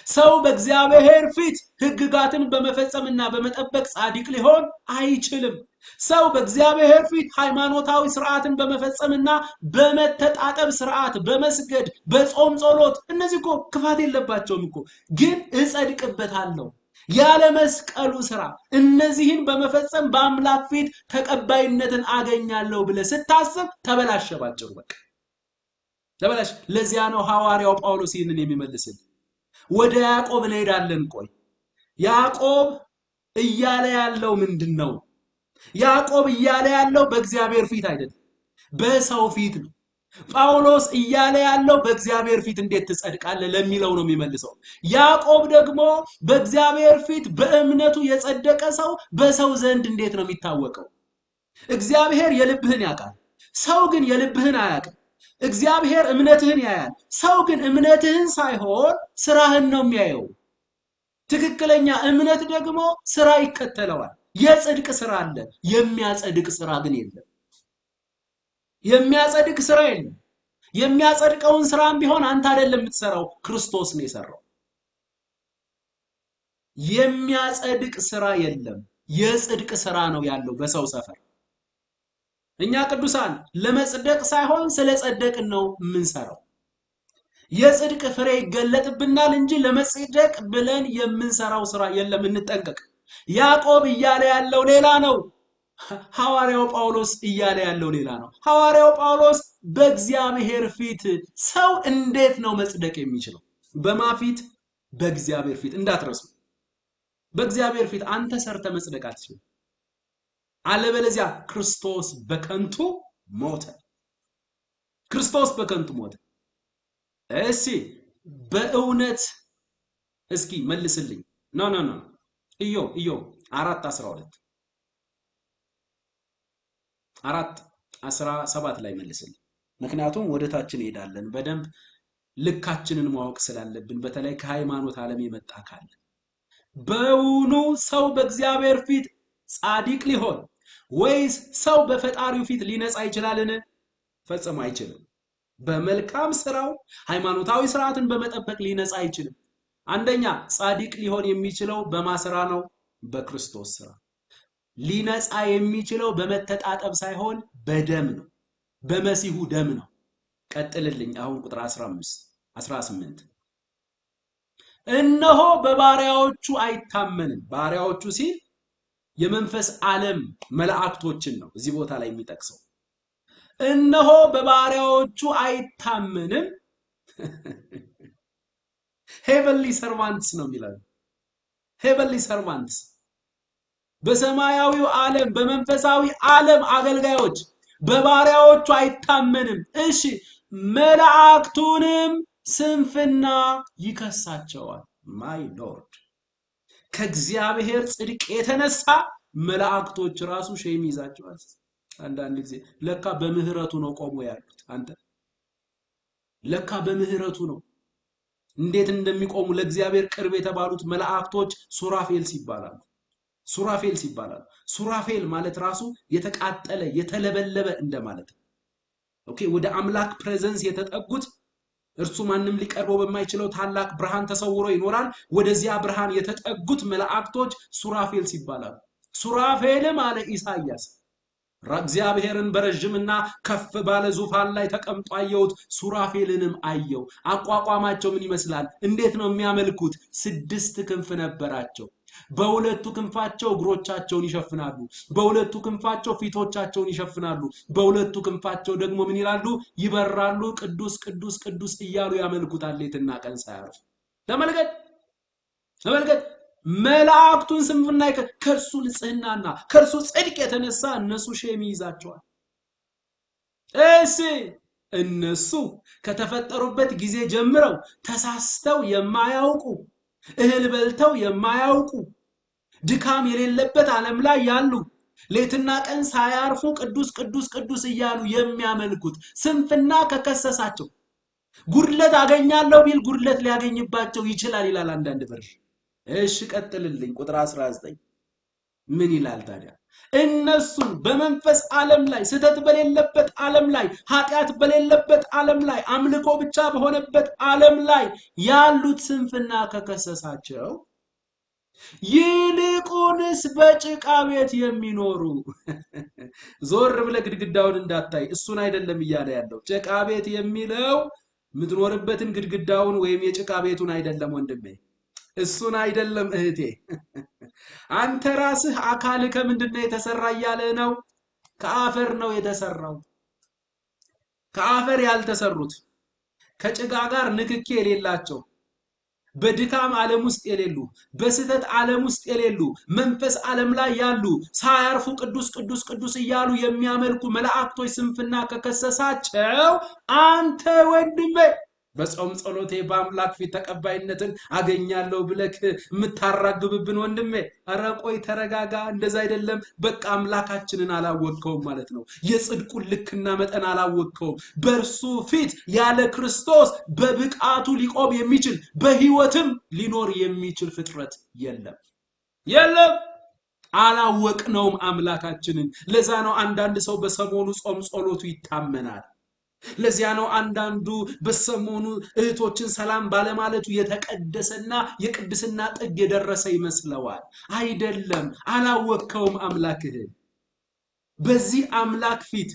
ሰው በእግዚአብሔር ፊት ሕግጋትን በመፈጸምና በመጠበቅ ጻድቅ ሊሆን አይችልም። ሰው በእግዚአብሔር ፊት ሃይማኖታዊ ስርዓትን በመፈጸምና በመተጣጠብ ስርዓት፣ በመስገድ፣ በጾም ጸሎት፣ እነዚህ እኮ ክፋት የለባቸውም እኮ፣ ግን እጸድቅበታለሁ ያለ መስቀሉ ስራ እነዚህን በመፈጸም በአምላክ ፊት ተቀባይነትን አገኛለሁ ብለህ ስታስብ ተበላሸባቸው። በቃ ተበላሽ። ለዚያ ነው ሐዋርያው ጳውሎስ ይህንን የሚመልስልን። ወደ ያዕቆብ እንሄዳለን። ቆይ ያዕቆብ እያለ ያለው ምንድነው? ያዕቆብ እያለ ያለው በእግዚአብሔር ፊት አይደለም፣ በሰው ፊት ነው። ጳውሎስ እያለ ያለው በእግዚአብሔር ፊት እንዴት ትጸድቃለህ ለሚለው ነው የሚመልሰው። ያዕቆብ ደግሞ በእግዚአብሔር ፊት በእምነቱ የጸደቀ ሰው በሰው ዘንድ እንዴት ነው የሚታወቀው? እግዚአብሔር የልብህን ያውቃል፣ ሰው ግን የልብህን አያውቅም። እግዚአብሔር እምነትህን ያያል፣ ሰው ግን እምነትህን ሳይሆን ስራህን ነው የሚያየው። ትክክለኛ እምነት ደግሞ ስራ ይከተለዋል። የጽድቅ ስራ አለ፣ የሚያጸድቅ ስራ ግን የለም። የሚያጸድቅ ስራ የለም። የሚያጸድቀውን ስራም ቢሆን አንተ አይደለም የምትሰራው፣ ክርስቶስ ነው የሰራው። የሚያጸድቅ ስራ የለም፣ የጽድቅ ስራ ነው ያለው በሰው ሰፈር። እኛ ቅዱሳን ለመጽደቅ ሳይሆን ስለጸደቅን ነው የምንሰራው። የጽድቅ ፍሬ ይገለጥብናል እንጂ ለመጽደቅ ብለን የምንሰራው ስራ የለም። እንጠንቀቅ። ያዕቆብ እያለ ያለው ሌላ ነው። ሐዋርያው ጳውሎስ እያለ ያለው ሌላ ነው። ሐዋርያው ጳውሎስ በእግዚአብሔር ፊት ሰው እንዴት ነው መጽደቅ የሚችለው? በማ ፊት? በእግዚአብሔር ፊት። እንዳትረሱ፣ በእግዚአብሔር ፊት አንተ ሰርተ መጽደቅ አትችልም። አለበለዚያ ክርስቶስ በከንቱ ሞተ። ክርስቶስ በከንቱ ሞተ። እሺ በእውነት እስኪ መልስልኝ። ኖ ኖ ኖ ኢዮብ 4:12 4:17 ላይ መልስልኝ። ምክንያቱም ወደታችን እንሄዳለን በደንብ ልካችንን ማወቅ ስላለብን፣ በተለይ ከሃይማኖት ዓለም የመጣ ካለ በውኑ ሰው በእግዚአብሔር ፊት ጻድቅ ሊሆን ወይስ ሰው በፈጣሪው ፊት ሊነጻ ይችላልን? ፈጽሞ አይችልም። በመልካም ስራው ሃይማኖታዊ ስርዓትን በመጠበቅ ሊነጻ አይችልም። አንደኛ ጻድቅ ሊሆን የሚችለው በማስራ ነው? በክርስቶስ ስራ። ሊነጻ የሚችለው በመተጣጠብ ሳይሆን በደም ነው፣ በመሲሁ ደም ነው። ቀጥልልኝ አሁን ቁጥር 18 እነሆ በባሪያዎቹ አይታመንም። ባሪያዎቹ ሲል የመንፈስ ዓለም መላእክቶችን ነው እዚህ ቦታ ላይ የሚጠቅሰው። እነሆ በባሪያዎቹ አይታመንም ሄቨንሊ ሰርቫንትስ ነው የሚለው። ሄቨንሊ ሰርቫንትስ በሰማያዊው ዓለም በመንፈሳዊ ዓለም አገልጋዮች በባሪያዎቹ አይታመንም። እሺ መላእክቱንም ስንፍና ይከሳቸዋል። ማይ ሎርድ ከእግዚአብሔር ጽድቅ የተነሳ መላእክቶች ራሱ ሼም ይዛቸዋል። አንዳንድ ጊዜ ለካ በምህረቱ ነው ቆሞ ያሉት። አንተ ለካ በምህረቱ ነው እንዴት እንደሚቆሙ ለእግዚአብሔር ቅርብ የተባሉት መላእክቶች ሱራፌል ሲባላሉ። ሱራፌል ማለት ራሱ የተቃጠለ የተለበለበ እንደማለት ነው። ኦኬ ወደ አምላክ ፕሬዘንስ የተጠጉት እርሱ ማንም ሊቀርበው በማይችለው ታላቅ ብርሃን ተሰውሮ ይኖራል። ወደዚያ ብርሃን የተጠጉት መላእክቶች ሱራፌል ሲባላሉ። ሱራፌልም አለ ኢሳይያስ እግዚአብሔርን በረጅምና ከፍ ባለ ዙፋን ላይ ተቀምጦ አየሁት፣ ሱራፌልንም አየው። አቋቋማቸው ምን ይመስላል? እንዴት ነው የሚያመልኩት? 6 ክንፍ ነበራቸው። በሁለቱ ክንፋቸው እግሮቻቸውን ይሸፍናሉ፣ በሁለቱ ክንፋቸው ፊቶቻቸውን ይሸፍናሉ፣ በሁለቱ ክንፋቸው ደግሞ ምን ይላሉ? ይበራሉ። ቅዱስ ቅዱስ ቅዱስ እያሉ ያመልኩታል ሌትና ቀን ሳያርፉ። ተመልከት መላእክቱን ስንፍና ከእርሱ ንጽህናና ከእርሱ ጽድቅ የተነሳ እነሱ ሼም ይይዛቸዋል። እነሱ ከተፈጠሩበት ጊዜ ጀምረው ተሳስተው የማያውቁ እህል በልተው የማያውቁ ድካም የሌለበት ዓለም ላይ ያሉ ሌትና ቀን ሳያርፉ ቅዱስ ቅዱስ ቅዱስ እያሉ የሚያመልኩት ስንፍና ከከሰሳቸው ጉድለት አገኛለሁ ቢል ጉድለት ሊያገኝባቸው ይችላል ይላል አንዳንድ በር። እሺ ቀጥልልኝ ቁጥር 19 ምን ይላል ታዲያ? እነሱ በመንፈስ ዓለም ላይ ስተት በሌለበት ዓለም ላይ ኃጢአት በሌለበት ዓለም ላይ አምልኮ ብቻ በሆነበት ዓለም ላይ ያሉት ስንፍና ከከሰሳቸው ይልቁንስ በጭቃ ቤት የሚኖሩ ዞር ብለህ ግድግዳውን እንዳታይ እሱን አይደለም እያለ ያለው። ጭቃ ቤት የሚለው የምትኖርበትን ግድግዳውን ወይም የጭቃ ቤቱን አይደለም ወንድሜ፣ እሱን አይደለም እህቴ። አንተ ራስህ አካል ከምንድነው የተሰራ እያለ ነው? ከአፈር ነው የተሰራው። ከአፈር ያልተሰሩት ከጭቃ ጋር ንክኪ የሌላቸው በድካም ዓለም ውስጥ የሌሉ በስተት ዓለም ውስጥ የሌሉ መንፈስ ዓለም ላይ ያሉ ሳያርፉ ቅዱስ ቅዱስ ቅዱስ እያሉ የሚያመልኩ መላእክቶች ስንፍና ከከሰሳቸው አንተ ወንድሜ በጾም ጸሎቴ በአምላክ ፊት ተቀባይነትን አገኛለሁ ብለክ የምታራግብብን ወንድሜ፣ ኧረ ቆይ ተረጋጋ። እንደዛ አይደለም። በቃ አምላካችንን አላወቅከውም ማለት ነው። የጽድቁን ልክና መጠን አላወቅከውም። በእርሱ ፊት ያለ ክርስቶስ በብቃቱ ሊቆም የሚችል በህይወትም ሊኖር የሚችል ፍጥረት የለም። አላወቅነውም አምላካችንን። ለዛ ነው አንዳንድ ሰው በሰሞኑ ጾም ጸሎቱ ይታመናል። ለዚያ ነው አንዳንዱ በሰሞኑ እህቶችን ሰላም ባለማለቱ የተቀደሰና የቅድስና ጥግ የደረሰ ይመስለዋል። አይደለም፣ አላወቅከውም አምላክህን። በዚህ አምላክ ፊት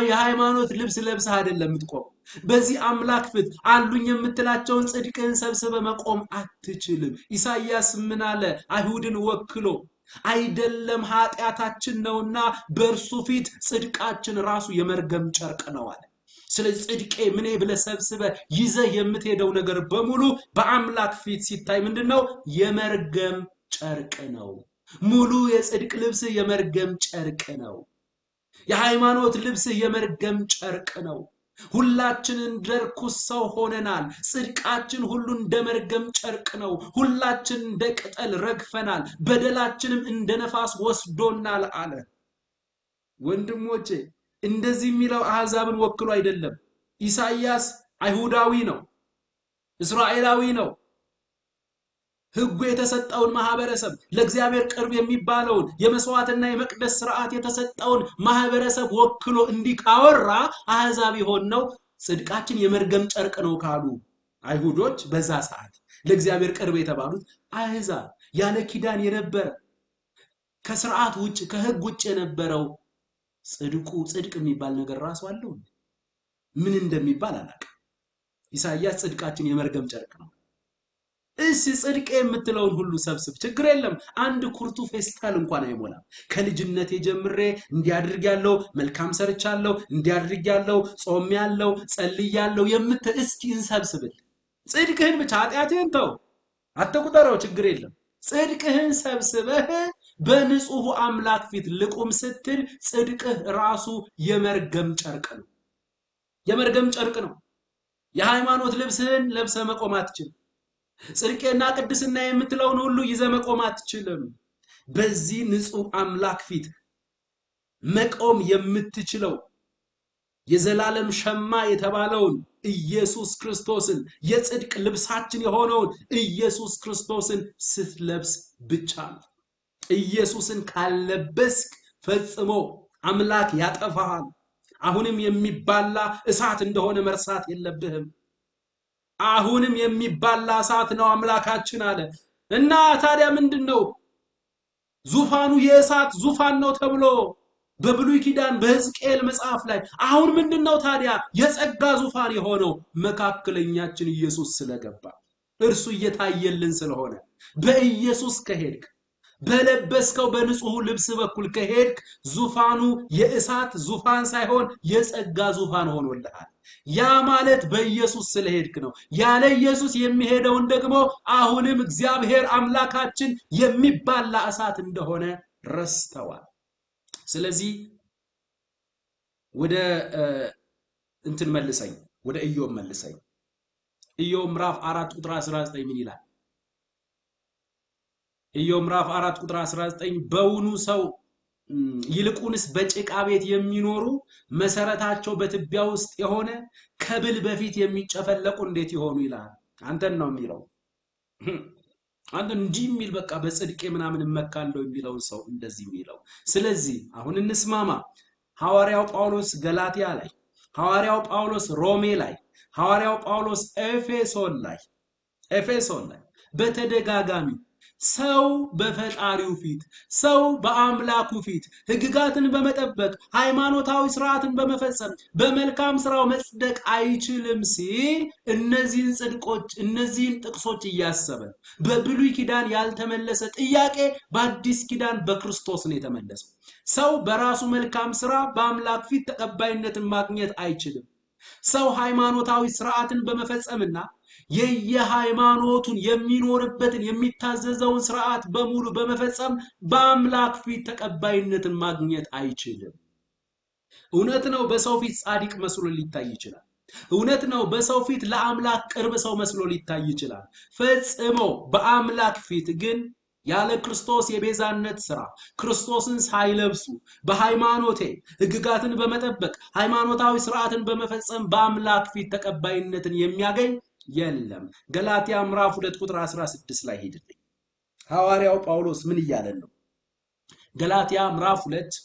የሃይማኖት ልብስ ለብሰህ አይደለም የምትቆም። በዚህ አምላክ ፊት አሉኝ የምትላቸውን ጽድቅህን ሰብስበ መቆም አትችልም። ኢሳይያስ ምን አለ? አይሁድን ወክሎ አይደለም ኃጢአታችን ነውና በእርሱ ፊት ጽድቃችን ራሱ የመርገም ጨርቅ ነው አለ። ስለዚህ ጽድቄ ምኔ ብለህ ሰብስበህ ይዘህ የምትሄደው ነገር በሙሉ በአምላክ ፊት ሲታይ ምንድነው? የመርገም ጨርቅ ነው። ሙሉ የጽድቅ ልብስ የመርገም ጨርቅ ነው። የሃይማኖት ልብስ የመርገም ጨርቅ ነው። ሁላችን እንደ ርኩስ ሰው ሆነናል። ጽድቃችን ሁሉ እንደ መርገም ጨርቅ ነው። ሁላችን እንደ ቅጠል ረግፈናል፣ በደላችንም እንደ ነፋስ ወስዶናል አለ። ወንድሞቼ እንደዚህ የሚለው አሕዛብን ወክሎ አይደለም። ኢሳይያስ አይሁዳዊ ነው፣ እስራኤላዊ ነው። ሕጉ የተሰጠውን ማህበረሰብ ለእግዚአብሔር ቅርብ የሚባለውን የመስዋዕትና የመቅደስ ስርዓት የተሰጠውን ማህበረሰብ ወክሎ እንዲህ ካወራ አሕዛብ ይሆን ነው። ጽድቃችን የመርገም ጨርቅ ነው ካሉ አይሁዶች በዛ ሰዓት ለእግዚአብሔር ቅርብ የተባሉት አሕዛብ ያለ ኪዳን የነበረ ከስርዓት ውጭ ከሕግ ውጭ የነበረው ጽድቅ የሚባል ነገር ራሱ አለው። ምን እንደሚባል አላውቅም። ኢሳይያስ ጽድቃችን የመርገም ጨርቅ ነው። እሺ ጽድቅ የምትለውን ሁሉ ሰብስብ፣ ችግር የለም። አንድ ኩርቱ ፌስታል እንኳን አይሞላም። ከልጅነቴ ጀምሬ እንዲያድርጋለሁ፣ መልካም ሰርቻለሁ፣ እንዲያድርጋለሁ፣ ጾሜያለሁ፣ ጸልያለሁ የምትል እስኪ እንሰብስብል። ጽድቅህን ብቻ ኃጢአትህን ተው፣ አትቁጠረው፣ ችግር የለም። ጽድቅህን ሰብስበህ በንጹህ አምላክ ፊት ልቁም ስትል ጽድቅህ ራሱ የመርገም ጨርቅ ነው። የመርገም ጨርቅ ነው። የሃይማኖት ልብስህን ለብሰ መቆም አትችልም። ጽድቅና ቅድስና የምትለውን ሁሉ ይዘ መቆም አትችልም። በዚህ ንጹህ አምላክ ፊት መቆም የምትችለው የዘላለም ሸማ የተባለውን ኢየሱስ ክርስቶስን የጽድቅ ልብሳችን የሆነውን ኢየሱስ ክርስቶስን ስትለብስ ብቻ ነው። ኢየሱስን ካልለበስክ ፈጽሞ አምላክ ያጠፋሃል። አሁንም የሚባላ እሳት እንደሆነ መርሳት የለብህም። አሁንም የሚባላ እሳት ነው አምላካችን አለ እና ታዲያ ምንድነው? ዙፋኑ የእሳት ዙፋን ነው ተብሎ በብሉይ ኪዳን በሕዝቅኤል መጽሐፍ ላይ አሁን ምንድነው ታዲያ የጸጋ ዙፋን የሆነው? መካከለኛችን ኢየሱስ ስለገባ እርሱ እየታየልን ስለሆነ በኢየሱስ ከሄድክ በለበስከው በንጹህ ልብስ በኩል ከሄድክ ዙፋኑ የእሳት ዙፋን ሳይሆን የጸጋ ዙፋን ሆኖልሃል። ያ ማለት በኢየሱስ ስለሄድክ ነው። ያለ ኢየሱስ የሚሄደውን ደግሞ አሁንም እግዚአብሔር አምላካችን የሚባላ እሳት እንደሆነ ረስተዋል። ስለዚህ ወደ እንትን መልሰኝ፣ ወደ ኢዮብ መልሰኝ። ኢዮብ ምዕራፍ 4 ቁጥር 19 ምን ይላል? ኢዮብ ምዕራፍ 4 ቁጥር 19 በውኑ ሰው ይልቁንስ በጭቃ ቤት የሚኖሩ መሰረታቸው በትቢያ ውስጥ የሆነ ከብል በፊት የሚጨፈለቁ እንዴት ይሆኑ ይላል። አንተን ነው የሚለው። አንተ እንዲህ የሚል በቃ በጽድቄ ምናምን እመካለሁ የሚለው ሰው እንደዚህ የሚለው። ስለዚህ አሁን እንስማማ። ሐዋርያው ጳውሎስ ገላትያ ላይ፣ ሐዋርያው ጳውሎስ ሮሜ ላይ፣ ሐዋርያው ጳውሎስ ኤፌሶን ላይ በተደጋጋሚ ሰው በፈጣሪው ፊት ሰው በአምላኩ ፊት ሕግጋትን በመጠበቅ ሃይማኖታዊ ስርዓትን በመፈጸም በመልካም ስራው መጽደቅ አይችልም ሲል እነዚህን ጥቅሶች እያሰበ በብሉይ ኪዳን ያልተመለሰ ጥያቄ በአዲስ ኪዳን በክርስቶስ ነው የተመለሰው። ሰው በራሱ መልካም ስራ በአምላክ ፊት ተቀባይነትን ማግኘት አይችልም። ሰው ሃይማኖታዊ ስርዓትን በመፈጸምና የየሃይማኖቱን የሚኖርበትን የሚታዘዘውን ስርዓት በሙሉ በመፈጸም በአምላክ ፊት ተቀባይነትን ማግኘት አይችልም። እውነት ነው፣ በሰው ፊት ጻድቅ መስሎ ሊታይ ይችላል። እውነት ነው፣ በሰው ፊት ለአምላክ ቅርብ ሰው መስሎ ሊታይ ይችላል። ፈጽሞ በአምላክ ፊት ግን ያለ ክርስቶስ የቤዛነት ስራ ክርስቶስን ሳይለብሱ በሃይማኖቴ ሕግጋትን በመጠበቅ ሃይማኖታዊ ስርዓትን በመፈጸም በአምላክ ፊት ተቀባይነትን የሚያገኝ የለም። ገላትያ ምዕራፍ 2 ቁጥር 16 ላይ ሄድልኝ። ሐዋርያው ጳውሎስ ምን እያለን ነው? ገላትያ ምዕራፍ 2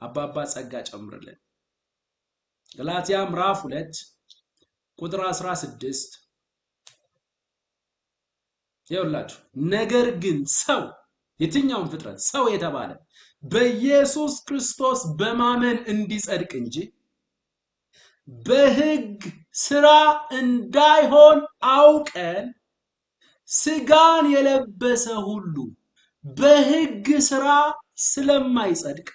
አባባ ጸጋ ጨምርልን። ገላትያ ምዕራፍ 2 ቁጥር 16 ይኸውላችሁ፣ ነገር ግን ሰው የትኛውም ፍጥረት ሰው የተባለ በኢየሱስ ክርስቶስ በማመን እንዲጸድቅ እንጂ በሕግ ስራ እንዳይሆን አውቀን ስጋን የለበሰ ሁሉ በሕግ ሥራ ስለማይጸድቅ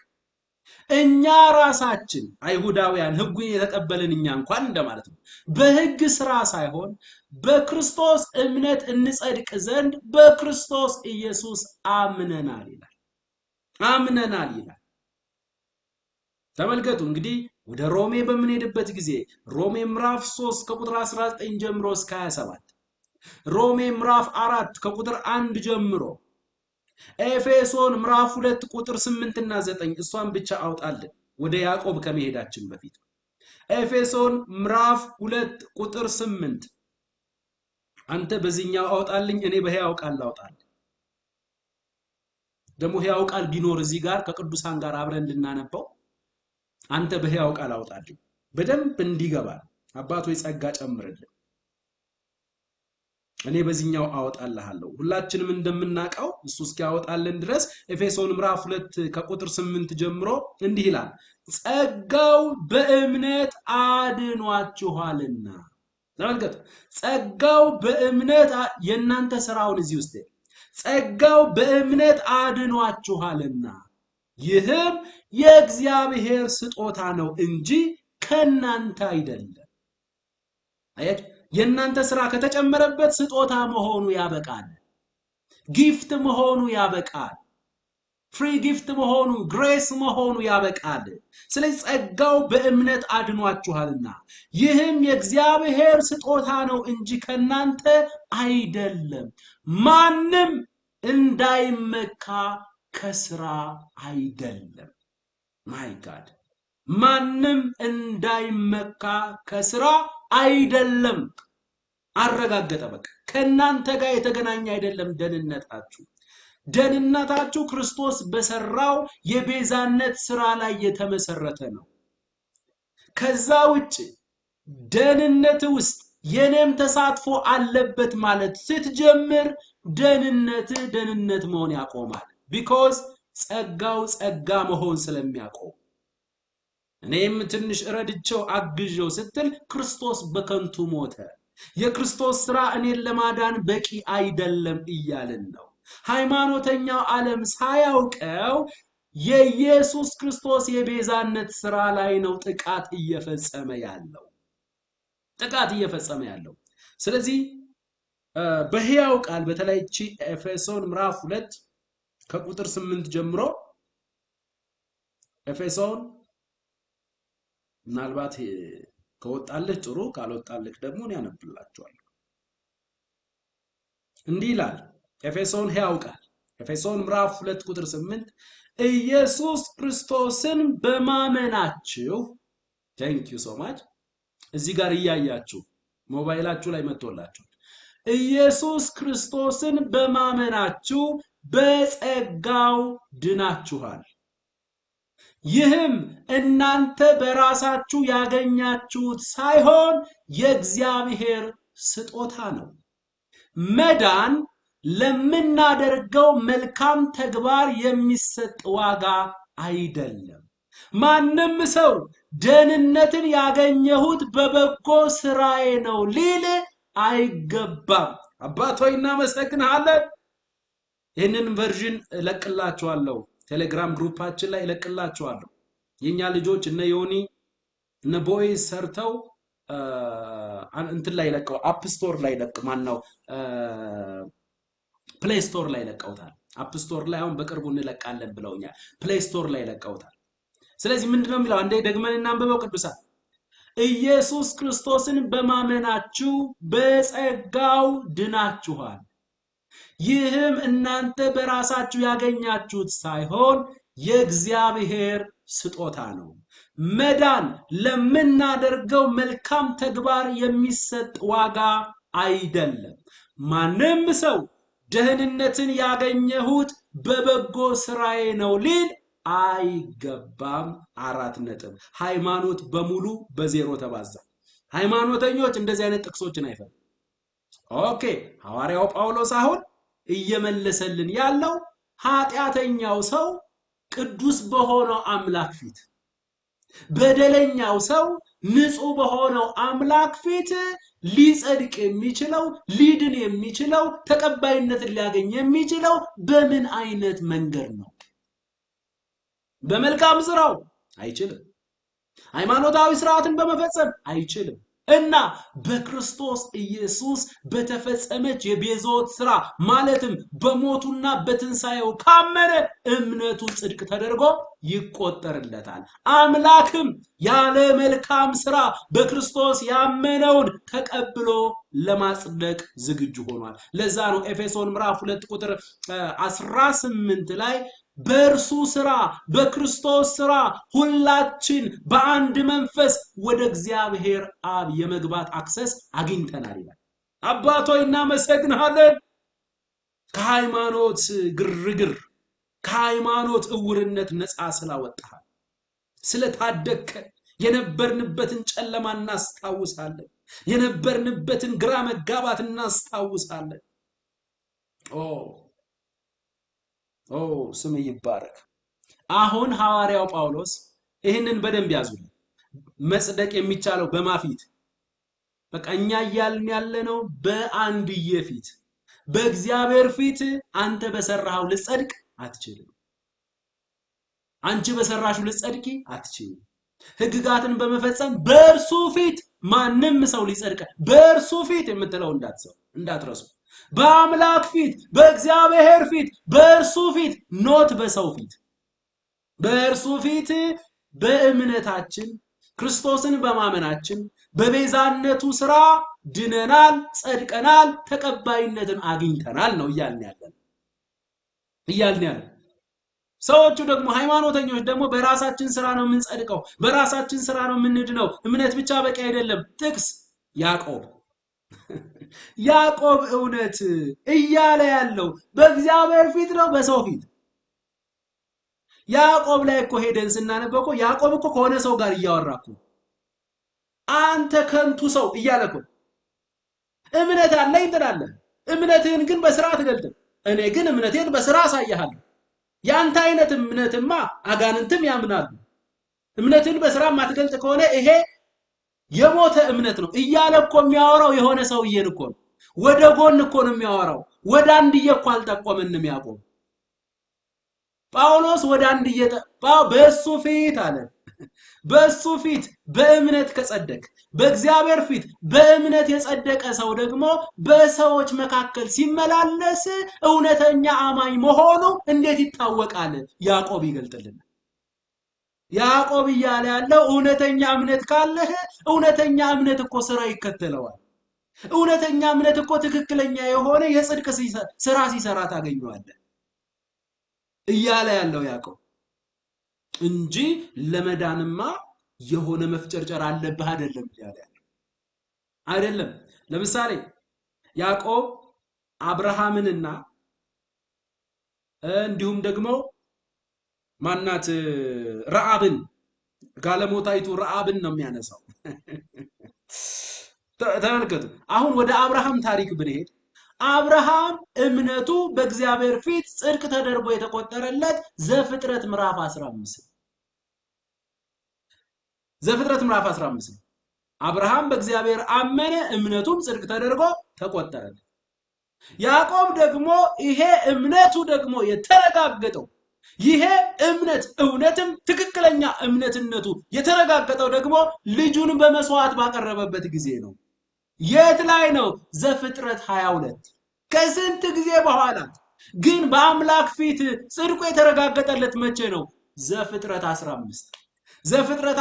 እኛ ራሳችን አይሁዳውያን ሕጉን የተቀበልን እኛ እንኳን እንደማለት ነው በሕግ ሥራ ሳይሆን በክርስቶስ እምነት እንጸድቅ ዘንድ በክርስቶስ ኢየሱስ አምነናል ይላል። ተመልከቱ እንግዲህ ወደ ሮሜ በምንሄድበት ጊዜ ሮሜ ምዕራፍ 3 ከቁጥር 19 ጀምሮ እስከ 27 ሮሜ ምዕራፍ 4 ከቁጥር 1 ጀምሮ ኤፌሶን ምዕራፍ 2 ቁጥር 8 እና 9 እሷን ብቻ አውጣልን ወደ ያዕቆብ ከመሄዳችን በፊት ኤፌሶን ምዕራፍ 2 ቁጥር 8 አንተ በዚህኛው አውጣልኝ እኔ በሕያው ቃል አውጣልኝ ደግሞ ሕያው ቃል ቢኖር እዚህ ጋር ከቅዱሳን ጋር አብረን እንድናነበው አንተ በሕያው ቃል አውጣልኝ በደንብ እንዲገባ አባቶች ጸጋ ጨምርልን እኔ በዚህኛው አወጣልሃለሁ ሁላችንም እንደምናቀው እሱ እስኪያወጣልን ድረስ ኤፌሶን ምዕራፍ 2 ከቁጥር 8 ጀምሮ እንዲህ ይላል ጸጋው በእምነት አድኗችኋልና ተመልከቱ ጸጋው በእምነት የናንተ ሥራውን እዚህ ውስጥ ጸጋው በእምነት አድኗችኋልና ይህም የእግዚአብሔር ስጦታ ነው እንጂ ከናንተ አይደለም አያችሁ የናንተ ሥራ ከተጨመረበት ስጦታ መሆኑ ያበቃል ጊፍት መሆኑ ያበቃል ፍሪ ጊፍት መሆኑ ግሬስ መሆኑ ያበቃል ስለዚህ ጸጋው በእምነት አድኗችኋልና ይህም የእግዚአብሔር ስጦታ ነው እንጂ ከናንተ አይደለም ማንም እንዳይመካ ከሥራ አይደለም ማይ ጋድ ማንም እንዳይመካ ከሥራ አይደለም አረጋገጠ በቃ ከናንተ ጋር የተገናኘ አይደለም ደህንነታችሁ ክርስቶስ በሰራው የቤዛነት ሥራ ላይ የተመሰረተ ነው ከዛ ውጪ ደህንነት ውስጥ የኔም ተሳትፎ አለበት ማለት ስትጀምር ደህንነት መሆን ያቆማል because ጸጋው ጸጋ መሆን ስለሚያቆም እኔም ትንሽ ረድቸው አግዤው ስትል ክርስቶስ በከንቱ ሞተ የክርስቶስ ሥራ እኔን ለማዳን በቂ አይደለም እያልን ነው ሃይማኖተኛው ዓለም ሳያውቀው የኢየሱስ ክርስቶስ የቤዛነት ሥራ ላይ ነው ጥቃት እየፈጸመ ያለው ስለዚህ በሕያው ቃል በተለይ ኤፌሶን ምዕራፍ 2 ከቁጥር 8 ጀምሮ ኤፌሶን ምናልባት ከወጣልህ ጥሩ ካልወጣልህ ደግሞ ያነብላችኋለሁ እንዲህ ይላል ኤፌሶን ሕያው ቃል ኤፌሶን ምዕራፍ 2 ቁጥር 8 ኢየሱስ ክርስቶስን በማመናችሁ thank you so much እዚህ ጋር እያያችሁ ሞባይላችሁ ላይ መጥቶላችሁ ኢየሱስ ክርስቶስን በማመናችሁ በጸጋው ድናችኋል ይህም እናንተ በራሳችሁ ያገኛችሁት ሳይሆን የእግዚአብሔር ስጦታ ነው መዳን ለምናደርገው መልካም ተግባር የሚሰጥ ዋጋ አይደለም ማንም ሰው ደህንነትን ያገኘሁት በበጎ ሥራዬ ነው ሊል አይገባም አባቶይ እናመሰግናለን ይህንን ቨርዥን እለቅላችኋለሁ ቴሌግራም ግሩፓችን ላይ እለቅላችኋለሁ የኛ ልጆች እነ ዮኒ እነ ቦይስ ሰርተው እንትን ላይ ለቀው አፕ ስቶር ላይ ለቅ ማነው ፕሌይ ስቶር ላይ ለቀውታል አፕ ስቶር ላይ አሁን በቅርቡ እንለቃለን ብለውኛል ፕሌይ ስቶር ላይ ለቀውታል ስለዚህ ምንድነው የሚለው አንዴ ደግመን እናንብበው ቅዱሳን ኢየሱስ ክርስቶስን በማመናችሁ በጸጋው ድናችኋል ይህም እናንተ በራሳችሁ ያገኛችሁት ሳይሆን የእግዚአብሔር ስጦታ ነው መዳን ለምናደርገው መልካም ተግባር የሚሰጥ ዋጋ አይደለም ማንም ሰው ደህንነትን ያገኘሁት በበጎ ሥራዬ ነው ሊል አይገባም 4 ነጥብ ሃይማኖት በሙሉ በዜሮ ተባዛ ሃይማኖተኞች እንደዚህ አይነት ጥቅሶችን አይፈልጉም ኦኬ ሐዋርያው ጳውሎስ አሁን እየመለሰልን ያለው ኃጢያተኛው ሰው ቅዱስ በሆነው አምላክ ፊት በደለኛው ሰው ንጹህ በሆነው አምላክ ፊት ሊጸድቅ የሚችለው ሊድን የሚችለው ተቀባይነትን ሊያገኝ የሚችለው በምን አይነት መንገድ ነው? በመልካም ስራው አይችልም። ሃይማኖታዊ ስርዓትን በመፈጸም አይችልም። እና በክርስቶስ ኢየሱስ በተፈጸመች የቤዛዎት ስራ ማለትም በሞቱና በትንሳኤው ካመነ እምነቱ ጽድቅ ተደርጎ ይቆጠርለታል። አምላክም ያለ መልካም ስራ በክርስቶስ ያመነውን ተቀብሎ ለማጽደቅ ዝግጁ ሆኗል። ለዛ ነው ኤፌሶን ምዕራፍ 2 ቁጥር 18 ላይ በእርሱ ስራ በክርስቶስ ስራ ሁላችን በአንድ መንፈስ ወደ እግዚአብሔር አብ የመግባት አክሰስ አግኝተናል ይላል። አባት ሆይ እናመሰግንሃለን። ከሃይማኖት ግርግር ከሃይማኖት እውርነት ነፃ ስላወጣሃል፣ ስለታደግከን፣ የነበርንበትን ጨለማ እናስታውሳለን። የነበርንበትን ግራ መጋባት እናስታውሳለን። ስም ይባረክ። አሁን ሐዋርያው ጳውሎስ ይህንን በደንብ ያዙልን። መጽደቅ የሚቻለው በማፊት በቃ እኛ እያልን ያለነው በአንድዬ ፊት በእግዚአብሔር ፊት አንተ በሰራው ልጸድቅ አትችልም። አንቺ በሰራሽው ልጸድቂ አትችልም። ሕግጋትን በመፈጸም በእርሱ ፊት ማንም ሰው ሊጸድቅ በእርሱ ፊት የምትለው እንዳትረሱ። በአምላክ ፊት በእግዚአብሔር ፊት በእርሱ ፊት ኖት በሰው ፊት በእርሱ ፊት በእምነታችን ክርስቶስን በማመናችን በቤዛነቱ ስራ ድነናል፣ ጸድቀናል፣ ተቀባይነትን አግኝተናል ነው እያልን ያለን። ሰዎቹ ደግሞ ሃይማኖተኞች ደግሞ በራሳችን ስራ ነው የምንጸድቀው፣ በራሳችን ስራ ነው የምንድነው፣ እምነት ብቻ በቂ አይደለም። ጥቅስ ያዕቆብ እውነት እያለ ያለው በእግዚአብሔር ፊት ነው በሰው ፊት? ያዕቆብ ላይ እኮ ሄደን ስናነበው እኮ ያዕቆብ እኮ ከሆነ ሰው ጋር እያወራ እኮ አንተ ከንቱ ሰው እያለ እኮ እምነት አለኝ ትላለህ፣ እምነትህን ግን በስራ አትገልጥም። እኔ ግን እምነቴን በስራ አሳያለሁ። ያንተ አይነት እምነትማ አጋንንትም ያምናሉ። እምነትን በስራ ማትገልጥ ከሆነ ይሄ የሞተ እምነት ነው እያለ እኮ የሚያወራው የሆነ ሰውዬን እኮ ነው። ወደ ጎን እኮ ነው የሚያወራው። ወደ አንድዬ እኮ አልጠቆመንም ያዕቆብ። ጳውሎስ ወደ አንድዬ በእሱ ፊት አለ። በእሱ ፊት በእምነት ከጸደቅ በእግዚአብሔር ፊት በእምነት የጸደቀ ሰው ደግሞ በሰዎች መካከል ሲመላለስ እውነተኛ አማኝ መሆኑ እንዴት ይታወቃል? ያዕቆብ ይገልጥልናል። ያዕቆብ እያለ ያለው እውነተኛ እምነት ካለህ እውነተኛ እምነት እኮ ስራ ይከተለዋል። እውነተኛ እምነት እኮ ትክክለኛ የሆነ የጽድቅ ስራ ሲሰራ ታገኘዋለህ እያለ ያለው ያዕቆብ እንጂ ለመዳንማ የሆነ መፍጨርጨር አለብህ አይደለም እያለ ያለው አይደለም። ለምሳሌ ያዕቆብ አብርሃምንና እንዲሁም ደግሞ ማናት ረዓብን ጋለሞታይቱ ረዓብን ነው የሚያነሳው። ተመልከቱ። አሁን ወደ አብርሃም ታሪክ ብንሄድ አብርሃም እምነቱ በእግዚአብሔር ፊት ጽድቅ ተደርጎ የተቆጠረለት ዘፍጥረት ምዕራፍ 15 አብርሃም በእግዚአብሔር አመነ፣ እምነቱም ጽድቅ ተደርጎ ተቆጠረለት። ያዕቆብ ደግሞ ይሄ እምነቱ ደግሞ የተረጋገጠው ይሄ እምነት እውነትም ትክክለኛ እምነትነቱ የተረጋገጠው ደግሞ ልጁን በመስዋዕት ባቀረበበት ጊዜ ነው። የት ላይ ነው? ዘፍጥረት 22 ከስንት ጊዜ በኋላ ግን በአምላክ ፊት ጽድቁ የተረጋገጠለት መቼ ነው? ዘፍጥረት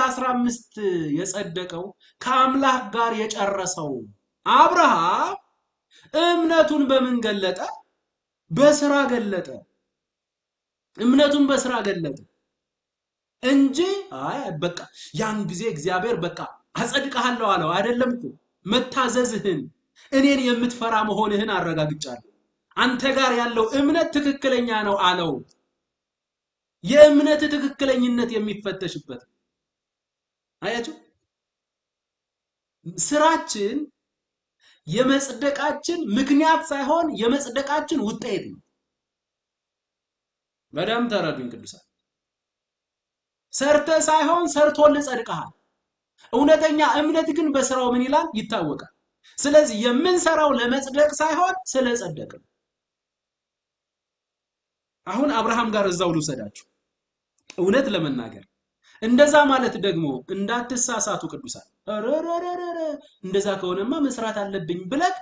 15 የጸደቀው ከአምላክ ጋር የጨረሰው አብርሃም እምነቱን በምን ገለጠ? በስራ ገለጠ። እምነቱን በስራ ገለጠ እንጂ በቃ ያን ጊዜ እግዚአብሔር በቃ አጸድቀሃለሁ አለው አይደለም እኮ። መታዘዝህን እኔን የምትፈራ መሆንህን አረጋግጫለሁ፣ አንተ ጋር ያለው እምነት ትክክለኛ ነው አለው። የእምነት ትክክለኝነት የሚፈተሽበት አያችሁ። ስራችን የመጽደቃችን ምክንያት ሳይሆን የመጽደቃችን ውጤት ነው። በደም ተረዱኝ ቅዱሳን። ሰርተ ሳይሆን ሰርቶል ጸድቀሃል። እውነተኛ እምነት ግን በስራው ምን ይላል ይታወቃል። ስለዚህ የምንሰራው ለመጽደቅ ሳይሆን ስለጸደቅን። አሁን አብርሃም ጋር እዛው ልውሰዳችሁ። እውነት ለመናገር እንደዛ ማለት ደግሞ እንዳትሳሳቱ ቅዱሳን። ረረረረ እንደዛ ከሆነማ መስራት አለብኝ ብለክ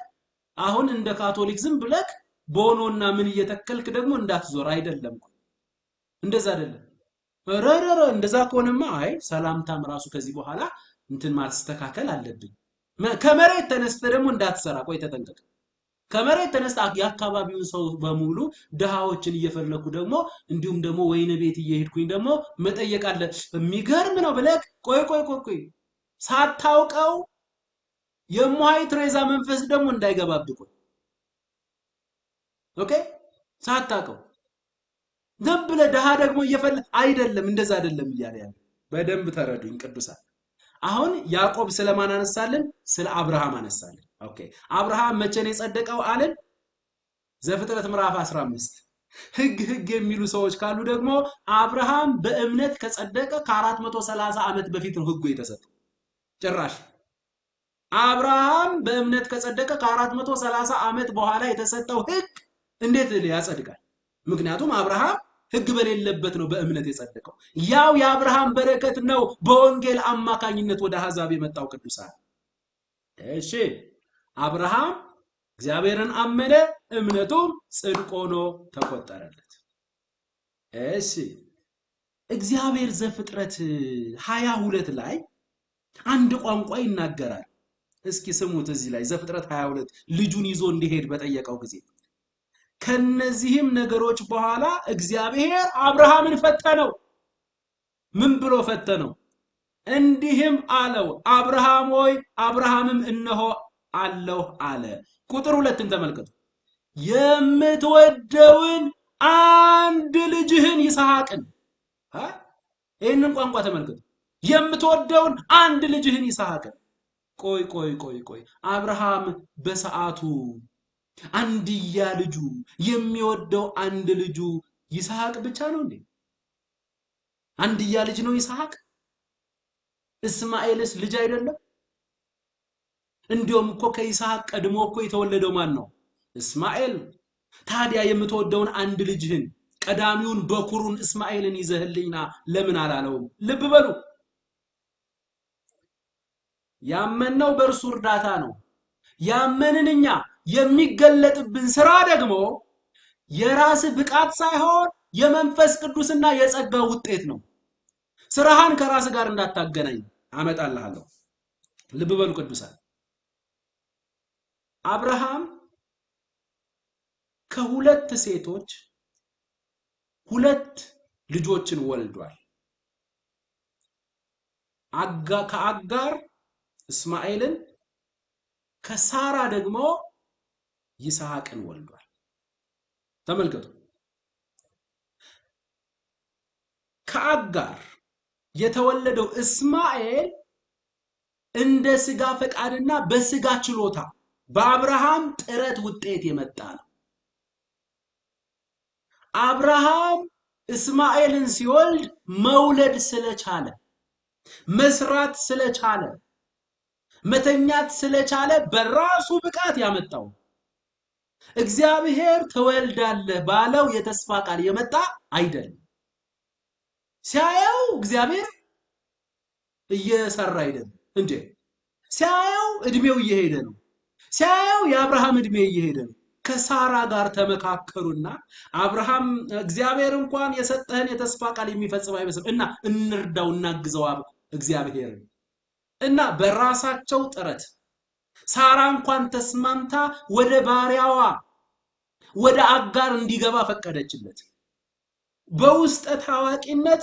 አሁን እንደ ካቶሊክ ዝም ብለክ ቦኖና ምን እየተከልክ ደግሞ እንዳትዞር አይደለም። እንደዛ አይደለም። ረረረ እንደዛ ከሆነማ አይ ሰላምታም ራሱ ከዚህ በኋላ እንትን ማስተካከል አለብኝ። ከመሬት ተነስተ ደግሞ እንዳትሰራ። ቆይ ተጠንቀቅ። ከመሬት ተነስተ የአካባቢውን ሰው በሙሉ ድሃዎችን እየፈለኩ ደግሞ እንዲሁም ደግሞ ወይነ ቤት እየሄድኩኝ ደግሞ መጠየቅ አለ። የሚገርም ነው ብለክ ቆይ ሳታውቀው የሞሃይ ትሬዛ መንፈስ ደግሞ እንዳይገባብህ። ኦኬ ሳታውቀው ዝም ብለህ ድሃ ደግሞ እየፈለክ አይደለም። እንደዛ አይደለም እያለ ያለ በደንብ ተረዱኝ ቅዱሳን። አሁን ያዕቆብ ስለማን አነሳልን? ስለ አብርሃም አነሳልን። ኦኬ አብርሃም መቼ ነው የጸደቀው አለን? ዘፍጥረት ምዕራፍ 15። ህግ የሚሉ ሰዎች ካሉ ደግሞ አብርሃም በእምነት ከጸደቀ ከ430 ዓመት በፊት ነው ህጉ የተሰጠው። ጭራሽ አብርሃም በእምነት ከጸደቀ ከ430 ዓመት በኋላ የተሰጠው ህግ እንዴት ያጸድቃል? ምክንያቱም አብርሃም ህግ በሌለበት ነው በእምነት የጸደቀው። ያው የአብርሃም በረከት ነው በወንጌል አማካኝነት ወደ አሕዛብ የመጣው ቅዱሳን። እሺ አብርሃም እግዚአብሔርን አመነ፣ እምነቱም ጽድቅ ሆኖ ተቆጠረለት። እሺ እግዚአብሔር ዘፍጥረት 22 ላይ አንድ ቋንቋ ይናገራል። እስኪ ስሙት። እዚህ ላይ ዘፍጥረት 22 ልጁን ይዞ እንዲሄድ በጠየቀው ጊዜ ከነዚህም ነገሮች በኋላ እግዚአብሔር አብርሃምን ፈተነው። ምን ብሎ ፈተነው? እንዲህም አለው፣ አብርሃም ሆይ፣ አብርሃምም እነሆ አለሁ አለ። ቁጥር 2ን ተመልከቱ። የምትወደውን አንድ ልጅህን ይስሐቅን። ይህንን ቋንቋ ተመልከቱ። የምትወደውን አንድ ልጅህን ይስሐቅን። ቆይ አብርሃም በሰዓቱ አንድያ ልጁ የሚወደው አንድ ልጁ ይስሐቅ ብቻ ነው እንዴ? አንድያ ልጅ ነው ይስሐቅ? እስማኤልስ ልጅ አይደለም? እንዲያውም እኮ ከይስሐቅ ቀድሞ እኮ የተወለደው ማን ነው? እስማኤል። ታዲያ የምትወደውን አንድ ልጅህን ቀዳሚውን በኩሩን እስማኤልን ይዘህልኝና ለምን አላለውም? ልብ በሉ። ያመነው በእርሱ እርዳታ ነው። ያመንን እኛ የሚገለጥብን ስራ ደግሞ የራስ ብቃት ሳይሆን የመንፈስ ቅዱስና የጸጋ ውጤት ነው። ስራህን ከራስ ጋር እንዳታገናኝ አመጣልሃለሁ። ልብ በሉ ቅዱሳን። አብርሃም ከሁለት ሴቶች ሁለት ልጆችን ወልዷል። ከአጋር እስማኤልን፣ ከሳራ ደግሞ ይስሐቅን ወልዷል። ተመልከቱ። ከአጋር የተወለደው እስማኤል እንደ ስጋ ፈቃድና በስጋ ችሎታ በአብርሃም ጥረት ውጤት የመጣ ነው። አብርሃም እስማኤልን ሲወልድ መውለድ ስለቻለ፣ መስራት ስለቻለ፣ መተኛት ስለቻለ በራሱ ብቃት ያመጣው እግዚአብሔር ተወልዳለህ ባለው የተስፋ ቃል የመጣ አይደለም። ሲያየው እግዚአብሔር እየሰራ አይደለም እንዴ? ሲያየው እድሜው እየሄደ ነው። ሲያየው የአብርሃም እድሜ እየሄደ ነው። ከሳራ ጋር ተመካከሩና አብርሃም እግዚአብሔር እንኳን የሰጠህን የተስፋ ቃል የሚፈጽም አይመስልም እና እንርዳው እናግዘው እግዚአብሔር እና በራሳቸው ጥረት ሳራ እንኳን ተስማምታ ወደ ባሪያዋ ወደ አጋር እንዲገባ ፈቀደችለት። በውስጠ ታዋቂነት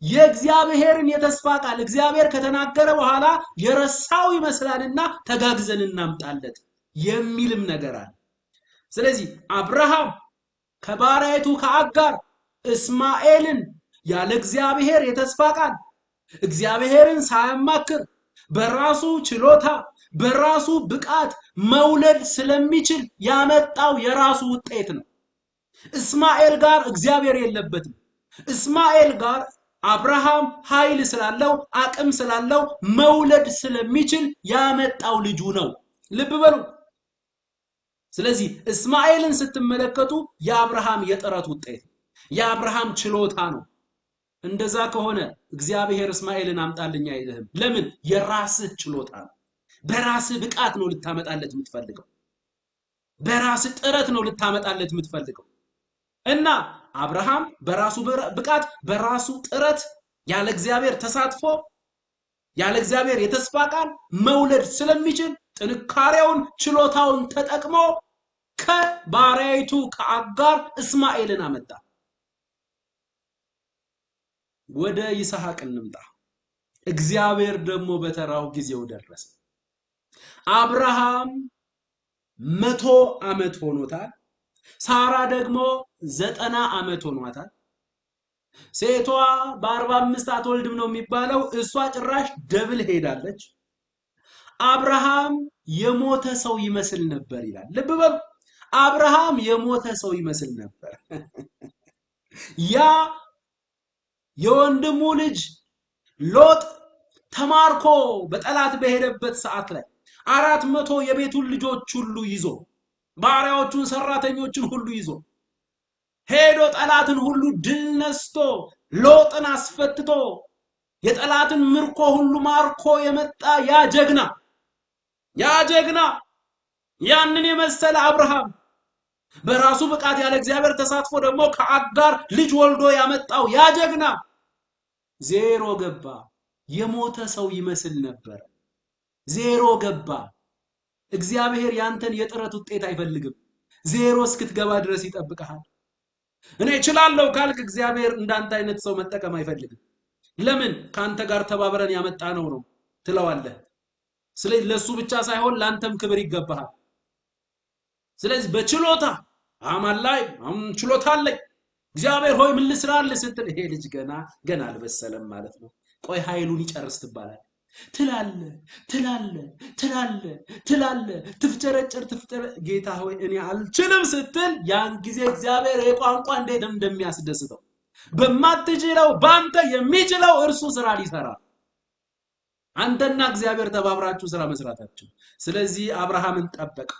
የእግዚአብሔርን የተስፋ ቃል እግዚአብሔር ከተናገረ በኋላ የረሳው ይመስላልና ተጋግዘን እናምጣለት የሚልም ነገር አለ። ስለዚህ አብርሃም ከባሪያይቱ ከአጋር እስማኤልን ያለ እግዚአብሔር የተስፋ ቃል እግዚአብሔርን ሳያማክር በራሱ ችሎታ በራሱ ብቃት መውለድ ስለሚችል ያመጣው የራሱ ውጤት ነው። እስማኤል ጋር እግዚአብሔር የለበትም። እስማኤል ጋር አብርሃም ኃይል ስላለው አቅም ስላለው መውለድ ስለሚችል ያመጣው ልጁ ነው። ልብ በሉ። ስለዚህ እስማኤልን ስትመለከቱ የአብርሃም የጥረት ውጤት የአብርሃም ችሎታ ነው። እንደዛ ከሆነ እግዚአብሔር እስማኤልን አምጣልኝ አይልህም። ለምን? የራስህ ችሎታ ነው። በራስህ ብቃት ነው ልታመጣለት የምትፈልገው። በራስህ ጥረት ነው ልታመጣለት የምትፈልገው። እና አብርሃም በራሱ ብቃት በራሱ ጥረት ያለ እግዚአብሔር ተሳትፎ ያለ እግዚአብሔር የተስፋ ቃል መውለድ ስለሚችል ጥንካሬውን ችሎታውን ተጠቅሞ ከባሪያይቱ ከአጋር እስማኤልን አመጣ። ወደ ይስሐቅ እንምጣ። እግዚአብሔር ደግሞ በተራው ጊዜው ደረሰ። አብርሃም 100 ዓመት ሆኖታል። ሳራ ደግሞ 90 ዓመት ሆኗታል። ሴቷ በ45 አትወልድም ነው የሚባለው፣ እሷ ጭራሽ ደብል ሄዳለች። አብርሃም የሞተ ሰው ይመስል ነበር ይላል። ልብ በሉ፣ አብርሃም የሞተ ሰው ይመስል ነበር። ያ የወንድሙ ልጅ ሎጥ ተማርኮ በጠላት በሄደበት ሰዓት ላይ 400 የቤቱን ልጆች ሁሉ ይዞ ባሪያዎቹን ሰራተኞችን ሁሉ ይዞ ሄዶ ጠላትን ሁሉ ድል ነስቶ ሎጥን አስፈትቶ የጠላትን ምርኮ ሁሉ ማርኮ የመጣ ያ ጀግና ያንን የመሰለ አብርሃም በራሱ ብቃት ያለ እግዚአብሔር ተሳትፎ ደግሞ ከአጋር ልጅ ወልዶ ያመጣው ያ ጀግና ዜሮ ገባ። የሞተ ሰው ይመስል ነበር። ዜሮ ገባ። እግዚአብሔር ያንተን የጥረት ውጤት አይፈልግም። ዜሮ እስክትገባ ድረስ ይጠብቀሃል። እኔ እችላለሁ ካልክ እግዚአብሔር እንዳንተ አይነት ሰው መጠቀም አይፈልግም። ለምን? ካንተ ጋር ተባብረን ያመጣነው ነው ትለዋለህ። ስለዚህ ለሱ ብቻ ሳይሆን ላንተም ክብር ይገባሃል። ስለዚህ በችሎታ አማላይ ችሎታ አለኝ እግዚአብሔር ሆይ ምን ልስራልህ ስትል ይሄ ልጅ ገና አልበሰለም ማለት ነው። ቆይ ኃይሉን ይጨርስ ትባላል። ትላለ ትፍጨረጨር ጌታ ሆይ እኔ አልችልም ስትል ያን ጊዜ እግዚአብሔር የቋንቋ እንዴት እንደሚያስደስተው በማትችለው ባንተ የሚችለው እርሱ ስራ ሊሰራ አንተና እግዚአብሔር ተባብራችሁ ስራ መስራታችሁ። ስለዚህ አብርሃምን ጠበቀ።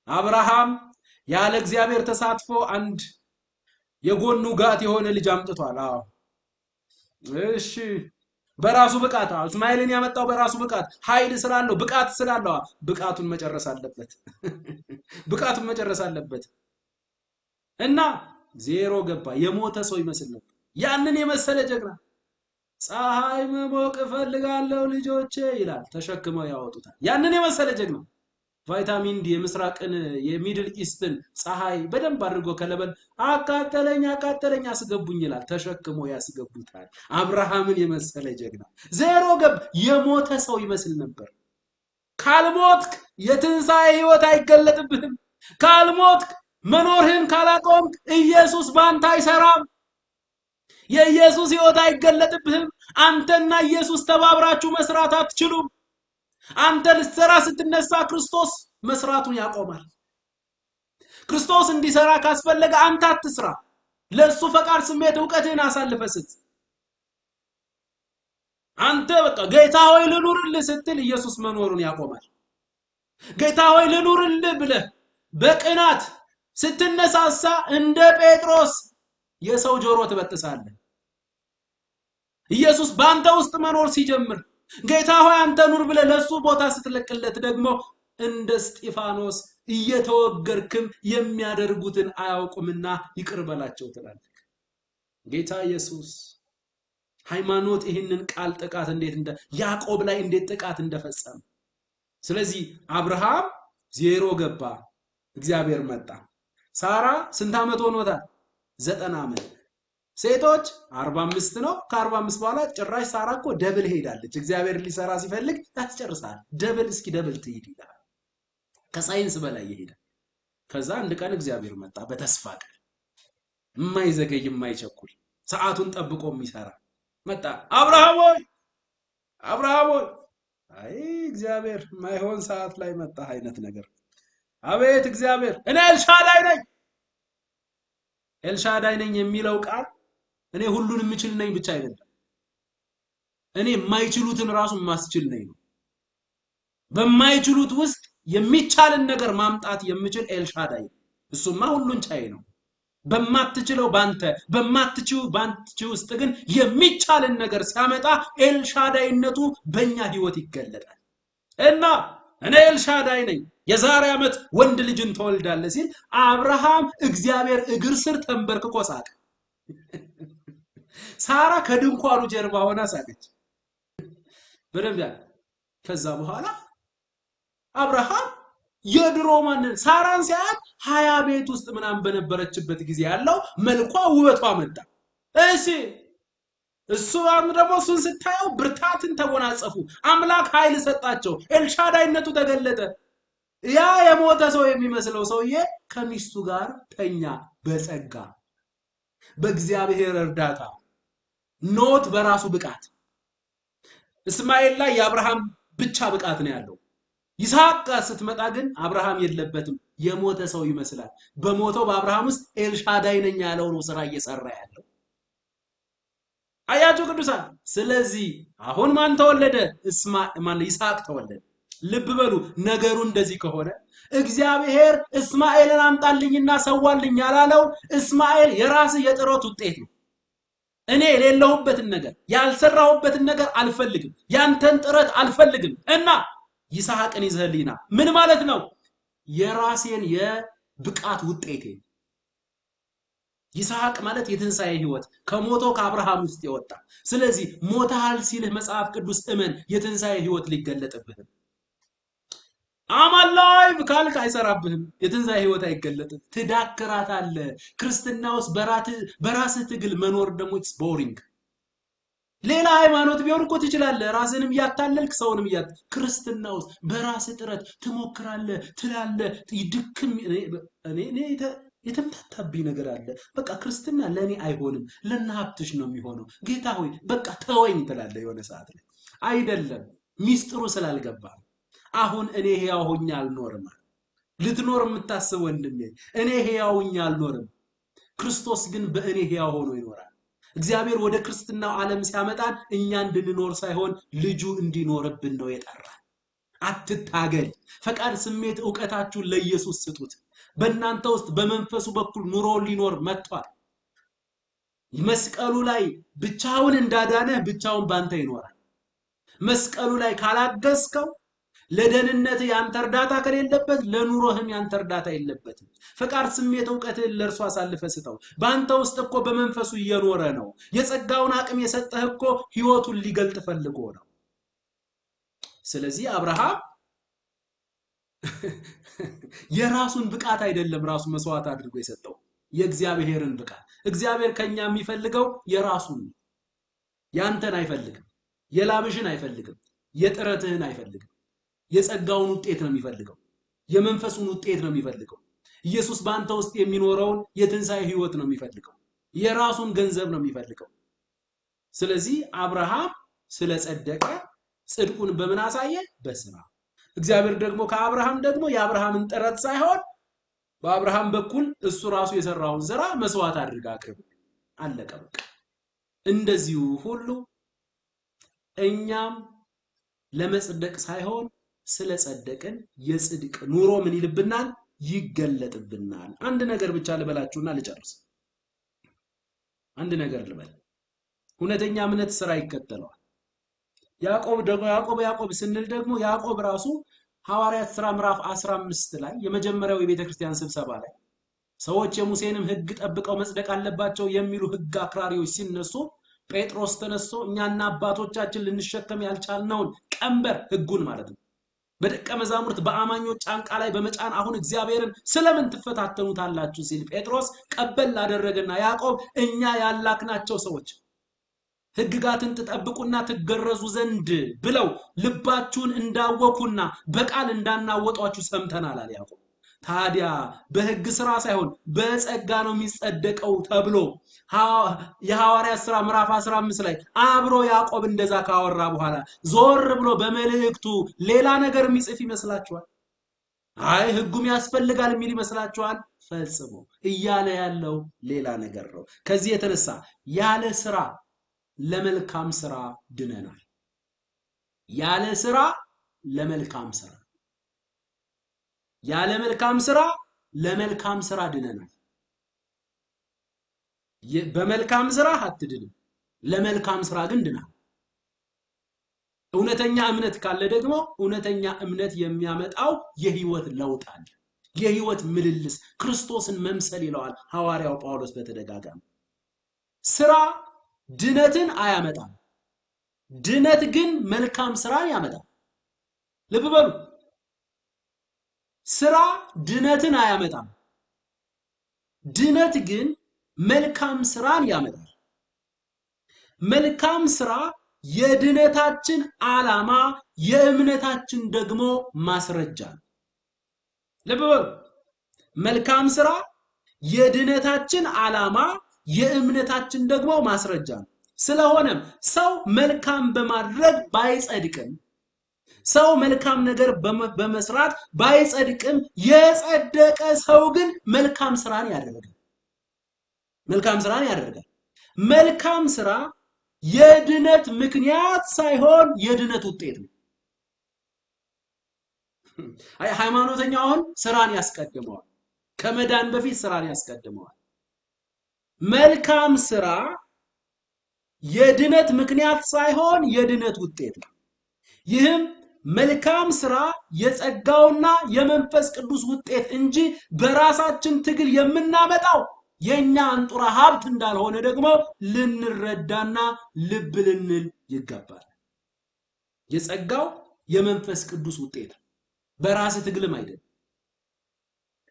አብርሃም ያለ እግዚአብሔር ተሳትፎ አንድ የጎኑ ጋት የሆነ ልጅ አምጥቷል። አዎ እሺ፣ በራሱ ብቃት እስማኤልን ያመጣው በራሱ ብቃት ኃይል ስላለው ብቃት ስላለው ብቃቱን መጨረስ አለበት። ብቃቱን መጨረስ አለበት እና ዜሮ ገባ። የሞተ ሰው ይመስል ነበር። ያንን የመሰለ ጀግና ፀሐይ መሞቅ እፈልጋለሁ ልጆቼ ይላል። ተሸክመው ያወጡታል። ያንን የመሰለ ጀግና ቫይታሚን ዲ የምስራቅን የሚድል ኢስትን ፀሐይ በደንብ አድርጎ ከለበን አቃጠለኝ አስገቡኝ ይላል። ተሸክሞ ያስገቡታል። አብርሃምን የመሰለ ጀግና ዜሮ ገብ የሞተ ሰው ይመስል ነበር። ካልሞትክ የትንሣኤ ህይወት አይገለጥብህም። ካልሞትክ መኖርህን ካላቆምክ ኢየሱስ ባንተ አይሰራም። የኢየሱስ ህይወት አይገለጥብህም። አንተና ኢየሱስ ተባብራችሁ መስራት አትችሉም። አንተ ልትሰራ ስትነሳ ክርስቶስ መስራቱን ያቆማል። ክርስቶስ እንዲሰራ ካስፈለገ አንተ አትስራ። ለሱ ፈቃድ ስሜት ዕውቀትህን አሳልፈህ ስጥ። አንተ በቃ ጌታ ሆይ ልኑርልህ ስትል ኢየሱስ መኖሩን ያቆማል። ጌታ ሆይ ልኑርልህ ብለህ በቅናት ስትነሳሳ እንደ ጴጥሮስ የሰው ጆሮ ትበጥሳለህ። ኢየሱስ ባንተ ውስጥ መኖር ሲጀምር ጌታ ሆይ አንተ ኑር ብለህ ለሱ ቦታ ስትለቅለት ደግሞ እንደ እስጢፋኖስ እየተወገርክም የሚያደርጉትን አያውቁምና ይቅር በላቸው ትላለህ። ጌታ ኢየሱስ ሃይማኖት ይህንን ቃል ጥቃት እንዴት ያዕቆብ ላይ እንዴት ጥቃት እንደፈጸመ። ስለዚህ አብርሃም ዜሮ ገባ፣ እግዚአብሔር መጣ። ሳራ ስንት ዓመት ሆኖታል? 90 ዓመት። ሴቶች 45 ነው። ከ45 በኋላ ጭራሽ ሳራ እኮ ደብል ሄዳለች። እግዚአብሔር ሊሰራ ሲፈልግ ያስጨርሳል። ደብል ትሂድ ይላል። ከሳይንስ በላይ ይሄዳል። ከዛ አንድ ቀን እግዚአብሔር መጣ በተስፋ ቃል፣ የማይዘገይ የማይቸኩል ሰዓቱን ጠብቆ የሚሰራ መጣ። አብርሃም ሆይ አይ እግዚአብሔር ማይሆን ሰዓት ላይ መጣ አይነት ነገር። አቤት እግዚአብሔር እኔ ኤልሻዳይ ነኝ የሚለው ቃል እኔ ሁሉን የምችል ነኝ ብቻ አይደለም። እኔ የማይችሉትን ራሱ ማስችል ነኝ ነው። በማይችሉት ውስጥ የሚቻልን ነገር ማምጣት የምችል ኤልሻዳይ፣ እሱማ ሁሉን ቻይ ነው። በማትችለው ባንተ በማትችው ባንቺ ውስጥ ግን የሚቻልን ነገር ሲያመጣ ኤልሻዳይነቱ በእኛ ህይወት ይገለጣል። እና እኔ ኤልሻዳይ ነኝ የዛሬ ዓመት ወንድ ልጅን ትወልዳለህ ሲል አብርሃም እግዚአብሔር እግር ስር ተንበርክኮ ሳቀ። ሳራ ከድንኳኑ ጀርባ ሆና ሳቀች። በደንብ ያለ ከዛ በኋላ አብርሃም የድሮ ማንን ሳራን ሲያት 20 ቤት ውስጥ ምናምን በነበረችበት ጊዜ ያለው መልኳ ውበቷ መጣ። እሺ እሱ ደግሞ እሱን ስታየው ብርታትን ተጎናጸፉ። አምላክ ኃይል ሰጣቸው። ኤልሻዳይነቱ ተገለጠ። ያ የሞተ ሰው የሚመስለው ሰውዬ ከሚስቱ ጋር ተኛ በጸጋ በእግዚአብሔር እርዳታ፣ ኖት በራሱ ብቃት። እስማኤል ላይ የአብርሃም ብቻ ብቃት ነው ያለው። ይስሐቅ ስትመጣ ግን አብርሃም የለበትም፣ የሞተ ሰው ይመስላል። በሞተው በአብርሃም ውስጥ ኤልሻዳይ ነኝ ያለው ነው ስራ እየሰራ ያለው። አያችሁ ቅዱሳን። ስለዚህ አሁን ማን ተወለደ? ይስሐቅ ተወለደ። ልብ በሉ ነገሩ እንደዚህ ከሆነ እግዚአብሔር እስማኤልን አምጣልኝና ሰዋልኝ ያላለው እስማኤል የራስ የጥረት ውጤት ነው። እኔ የሌለሁበትን ነገር ያልሰራሁበትን ነገር አልፈልግም፣ ያንተን ጥረት አልፈልግም እና ይስሐቅን ይዘህልኝና ምን ማለት ነው? የራሴን የብቃት ውጤቴ። ይስሐቅ ማለት የትንሣኤ ህይወት ከሞተው ከአብርሃም ውስጥ የወጣ። ስለዚህ ሞተሃል ሲልህ መጽሐፍ ቅዱስ እመን፣ የትንሣኤ ህይወት ሊገለጥብህ። አማላይቭ ካልክ አይሰራብህም፣ የትንሣኤ ህይወት አይገለጥም። ትዳክራታለህ። ክርስትና ውስጥ በራስህ ትግል መኖር ደግሞ ኢትስ ቦሪንግ። ሌላ ሃይማኖት ቢሆን እኮ ትችላለህ፣ ራስንም እያታለልክ ሰውንም ክርስትና ውስጥ በራስህ ጥረት ትሞክራለህ፣ ትላለህ። ይድክም እኔ የተምታታብኝ ነገር አለ። በቃ ክርስትና ለኔ አይሆንም፣ ለና ሀብትሽ ነው የሚሆነው። ጌታ ሆይ በቃ ተወኝ ትላለህ የሆነ ሰዓት ላይ። አይደለም ሚስጥሩ ስላልገባ። አሁን እኔ ሕያው ሆኜ አልኖርም። ልትኖር የምታስብ ወንድሜ፣ እኔ ሕያው ሆኜ አልኖርም፣ ክርስቶስ ግን በእኔ ሕያው ሆኖ ይኖራል። እግዚአብሔር ወደ ክርስትናው ዓለም ሲያመጣን እኛ እንድንኖር ሳይሆን ልጁ እንዲኖርብን ነው የጠራን። አትታገል። ፈቃድ፣ ስሜት፣ ዕውቀታችሁን ለኢየሱስ ስጡት። በእናንተ ውስጥ በመንፈሱ በኩል ኑሮ ሊኖር መጥቷል። መስቀሉ ላይ ብቻውን እንዳዳነህ ብቻውን ባንተ ይኖራል። መስቀሉ ላይ ካላገዝከው ለደህንነት ያንተ እርዳታ ከሌለበት ለኑሮህም ያንተ እርዳታ የለበትም። ፈቃድ፣ ስሜት፣ ዕውቀትህን ለእርሱ አሳልፈ ስጠው። በአንተ ውስጥ እኮ በመንፈሱ እየኖረ ነው። የጸጋውን አቅም የሰጠህ እኮ ህይወቱን ሊገልጥ ፈልጎ ነው። ስለዚህ አብርሃም የራሱን ብቃት አይደለም ራሱ መስዋዕት አድርጎ የሰጠው የእግዚአብሔርን ብቃት። እግዚአብሔር ከኛ የሚፈልገው የራሱን፣ ያንተን አይፈልግም፣ የላብሽን አይፈልግም፣ የጥረትህን አይፈልግም። የጸጋውን ውጤት ነው የሚፈልገው፣ የመንፈሱን ውጤት ነው የሚፈልገው። ኢየሱስ በአንተ ውስጥ የሚኖረውን የትንሣኤ ህይወት ነው የሚፈልገው፣ የራሱን ገንዘብ ነው የሚፈልገው። ስለዚህ አብርሃም ስለጸደቀ ጽድቁን በምን አሳየ? በስራ። እግዚአብሔር ደግሞ ከአብርሃም ደግሞ የአብርሃምን ጥረት ሳይሆን በአብርሃም በኩል እሱ ራሱ የሰራውን ስራ መስዋዕት አድርጋ አቅርብ። አለቀ በቃ። እንደዚሁ ሁሉ እኛም ለመጽደቅ ሳይሆን ስለጸደቅን የጽድቅ ኑሮ ምን ይልብናል? ይገለጥብናል። አንድ ነገር ብቻ ልበላችሁና ልጨርስ። አንድ ነገር ልበል። እውነተኛ እምነት ስራ ይከተለዋል። ያዕቆብ ስንል ደግሞ ያዕቆብ ራሱ ሐዋርያት ሥራ ምዕራፍ 15 ላይ የመጀመሪያው የቤተ ክርስቲያን ስብሰባ ላይ ሰዎች የሙሴንም ሕግ ጠብቀው መጽደቅ አለባቸው የሚሉ ሕግ አክራሪዎች ሲነሱ ጴጥሮስ ተነስቶ እኛና አባቶቻችን ልንሸከም ያልቻልነውን ቀንበር፣ ሕጉን ማለት ነው፣ በደቀ መዛሙርት በአማኞች ጫንቃ ላይ በመጫን አሁን እግዚአብሔርን ስለምን ትፈታተኑታላችሁ ሲል ጴጥሮስ ቀበል አደረገና ያዕቆብ እኛ ያላክናቸው ሰዎች ሕግጋትን ትጠብቁና ትገረዙ ዘንድ ብለው ልባችሁን እንዳወኩና በቃል እንዳናወጧችሁ ሰምተናል አለ ያዕቆብ። ታዲያ በሕግ ስራ ሳይሆን በጸጋ ነው የሚጸደቀው ተብሎ የሐዋርያት ሥራ ምዕራፍ 15 ላይ አብሮ ያዕቆብ እንደዛ ካወራ በኋላ ዞር ብሎ በመልእክቱ ሌላ ነገር የሚጽፍ ይመስላችኋል? አይ ሕጉም ያስፈልጋል የሚል ይመስላችኋል? ፈጽሞ እያለ ያለው ሌላ ነገር ነው። ከዚህ የተነሳ ያለ ስራ ለመልካም ስራ ድነናል። ያለ ስራ ለመልካም ስራ፣ ያለ መልካም ስራ ለመልካም ስራ ድነናል። በመልካም ስራ አትድንም፣ ለመልካም ስራ ግን ድናል። እውነተኛ እምነት ካለ ደግሞ እውነተኛ እምነት የሚያመጣው የህይወት ለውጥ አለ፣ የህይወት ምልልስ፣ ክርስቶስን መምሰል ይለዋል ሐዋርያው ጳውሎስ በተደጋጋሚ። ስራ ድነትን አያመጣም፣ ድነት ግን መልካም ስራን ያመጣል። ልብ በሉ፣ ስራ ድነትን አያመጣም፣ ድነት ግን መልካም ስራን ያመጣል። መልካም ስራ የድነታችን ዓላማ፣ የእምነታችን ደግሞ ማስረጃ ነው። ልብ በሉ፣ መልካም ስራ የድነታችን ዓላማ፣ የእምነታችን ደግሞ ማስረጃ ነው። ስለሆነም ሰው መልካም በማድረግ ባይጸድቅም፣ ሰው መልካም ነገር በመስራት ባይጸድቅም፣ የጸደቀ ሰው ግን መልካም ስራን ያደርጋል። መልካም ስራን ያደርጋል። መልካም ስራ የድነት ምክንያት ሳይሆን የድነት ውጤት ነው። ሃይማኖተኛው አሁን ስራን ያስቀድመዋል፣ ከመዳን በፊት ስራን ያስቀድመዋል። መልካም ስራ የድነት ምክንያት ሳይሆን የድነት ውጤት ነው። ይህም መልካም ስራ የጸጋውና የመንፈስ ቅዱስ ውጤት እንጂ በራሳችን ትግል የምናመጣው የኛ አንጡራ ሀብት እንዳልሆነ ደግሞ ልንረዳና ልብ ልንል ይገባል። የጸጋው የመንፈስ ቅዱስ ውጤት በራስ ትግልም አይደለም።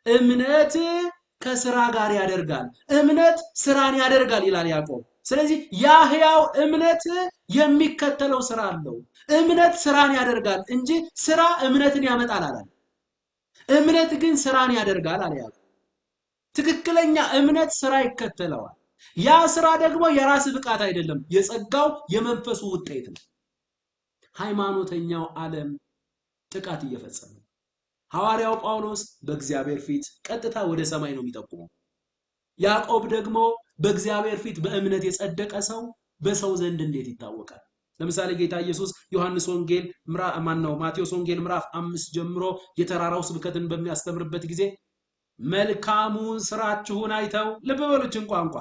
እምነት ከስራ ጋር ያደርጋል፣ እምነት ስራን ያደርጋል ይላል ያዕቆብ። ስለዚህ ያ ሕያው እምነት የሚከተለው ስራ አለው። እምነት ስራን ያደርጋል እንጂ ስራ እምነትን ያመጣል አላለም። እምነት ግን ስራን ያደርጋል አለ ያዕቆብ። ትክክለኛ እምነት ስራ ይከተለዋል። ያ ስራ ደግሞ የራስ ብቃት አይደለም፣ የጸጋው የመንፈሱ ውጤት ነው። ሃይማኖተኛው ዓለም ጥቃት እየፈጸመ ነው። ሐዋርያው ጳውሎስ በእግዚአብሔር ፊት ቀጥታ ወደ ሰማይ ነው የሚጠቁመው። ያዕቆብ ደግሞ በእግዚአብሔር ፊት በእምነት የጸደቀ ሰው በሰው ዘንድ እንዴት ይታወቃል? ለምሳሌ ጌታ ኢየሱስ ዮሐንስ ወንጌል ማቴዎስ ወንጌል ምዕራፍ 5 ጀምሮ የተራራው ስብከትን በሚያስተምርበት ጊዜ መልካሙን ስራችሁን አይተው፣ ልብ በሉችን ቋንቋ፣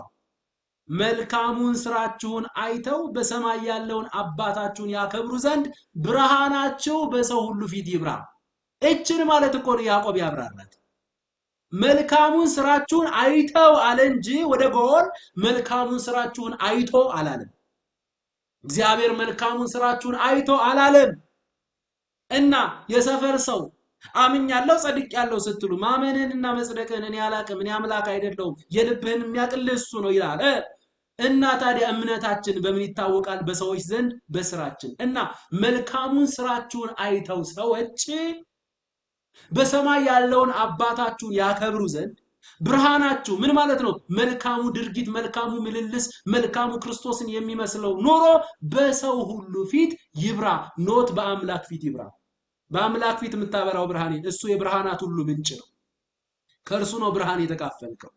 መልካሙን ስራችሁን አይተው በሰማይ ያለውን አባታችሁን ያከብሩ ዘንድ ብርሃናችሁ በሰው ሁሉ ፊት ይብራ። እችን ማለት እኮ ነው ያዕቆብ ያብራራት። መልካሙን ስራችሁን አይተው አለ እንጂ ወደ ጎን መልካሙን ስራችሁን አይቶ አላለም። እግዚአብሔር መልካሙን ስራችሁን አይቶ አላለም። እና የሰፈር ሰው አምኛለሁ ጸድቄያለሁ ስትሉ ማመንንና መጽደቅን እኔ አላቅም፣ እኔ አምላክ አይደለሁም፣ የልብህን የሚያቅልህ እሱ ነው ይላል። እና ታዲያ እምነታችን በምን ይታወቃል? በሰዎች ዘንድ በስራችን። እና መልካሙን ስራችሁን አይተው ሰዎች በሰማይ ያለውን አባታችሁን ያከብሩ ዘንድ ብርሃናችሁ ምን ማለት ነው? መልካሙ ድርጊት፣ መልካሙ ምልልስ፣ መልካሙ ክርስቶስን የሚመስለው ኑሮ በሰው ሁሉ ፊት ይብራ። ኖት በአምላክ ፊት ይብራ። በአምላክ ፊት የምታበራው ብርሃን እሱ የብርሃናት ሁሉ ምንጭ ነው። ከእርሱ ነው ብርሃን የተካፈልከው።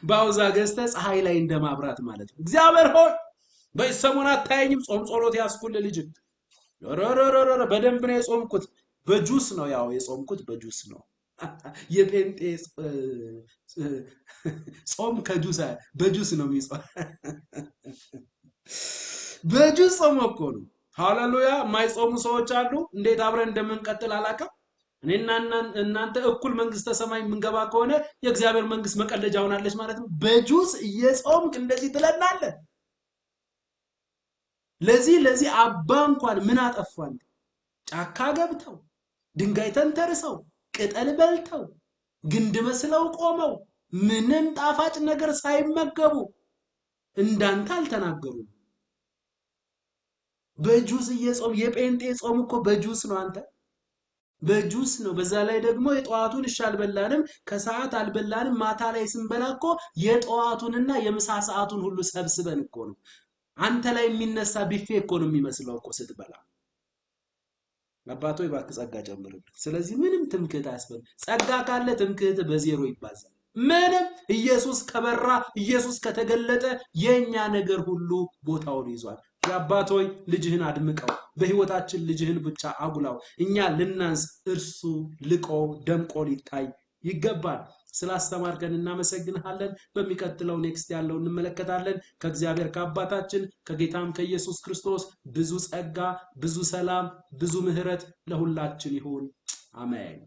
ባውዛ ገዝተ ፀሐይ ላይ እንደማብራት ማለት ነው። እግዚአብሔር ሆይ በሰሞን አታየኝም? ጾም ጸሎት ያስኩል ልጅ በደንብ ነው የጾምኩት። በጁስ ነው ያው የጾምኩት በጁስ ነው። የጴንጤ ጾም ከጁስ በጁስ ነው የሚጾም። በጁስ ጾም እኮ ነው። ሃሌሉያ! የማይጾሙ ሰዎች አሉ። እንዴት አብረን እንደምንቀጥል አላውቅም። እኔና እናንተ እኩል መንግስተ ሰማይ የምንገባ ከሆነ የእግዚአብሔር መንግስት መቀለጃ ሆናለች ማለት ነው። በጁስ እየጾምክ እንደዚህ ትለናለህ። ለዚህ አባ እንኳን ምን አጠፋን? ጫካ ገብተው ድንጋይ ተንተርሰው ቅጠል በልተው ግንድ መስለው ቆመው ምንም ጣፋጭ ነገር ሳይመገቡ እንዳንተ አልተናገሩም። በጁስ እየጾም የጴንጤ ጾም እኮ በጁስ ነው። አንተ በጁስ ነው። በዛ ላይ ደግሞ የጠዋቱን እሺ አልበላንም፣ ከሰዓት አልበላንም፣ ማታ ላይ ስንበላ እኮ የጠዋቱንና የምሳ ሰዓቱን ሁሉ ሰብስበን እኮ ነው። አንተ ላይ የሚነሳ ቢፌ እኮ ነው የሚመስለው እኮ ስትበላ። አባቶ ይባርክ ጸጋ ጨምርልህ። ስለዚህ ምንም ትምክህት አያስፈልግ። ጸጋ ካለ ትምክህት በዜሮ ይባዛል። ምንም ኢየሱስ ከበራ ኢየሱስ ከተገለጠ የኛ ነገር ሁሉ ቦታውን ይዟል። የአባት ሆይ ልጅህን አድምቀው፣ በህይወታችን ልጅህን ብቻ አጉላው። እኛ ልናንስ፣ እርሱ ልቆ ደምቆ ሊታይ ይገባል። ስላስተማርከን እናመሰግንሃለን። በሚቀጥለው ኔክስት ያለው እንመለከታለን። ከእግዚአብሔር ከአባታችን ከጌታም ከኢየሱስ ክርስቶስ ብዙ ጸጋ፣ ብዙ ሰላም፣ ብዙ ምህረት ለሁላችን ይሁን። አሜን።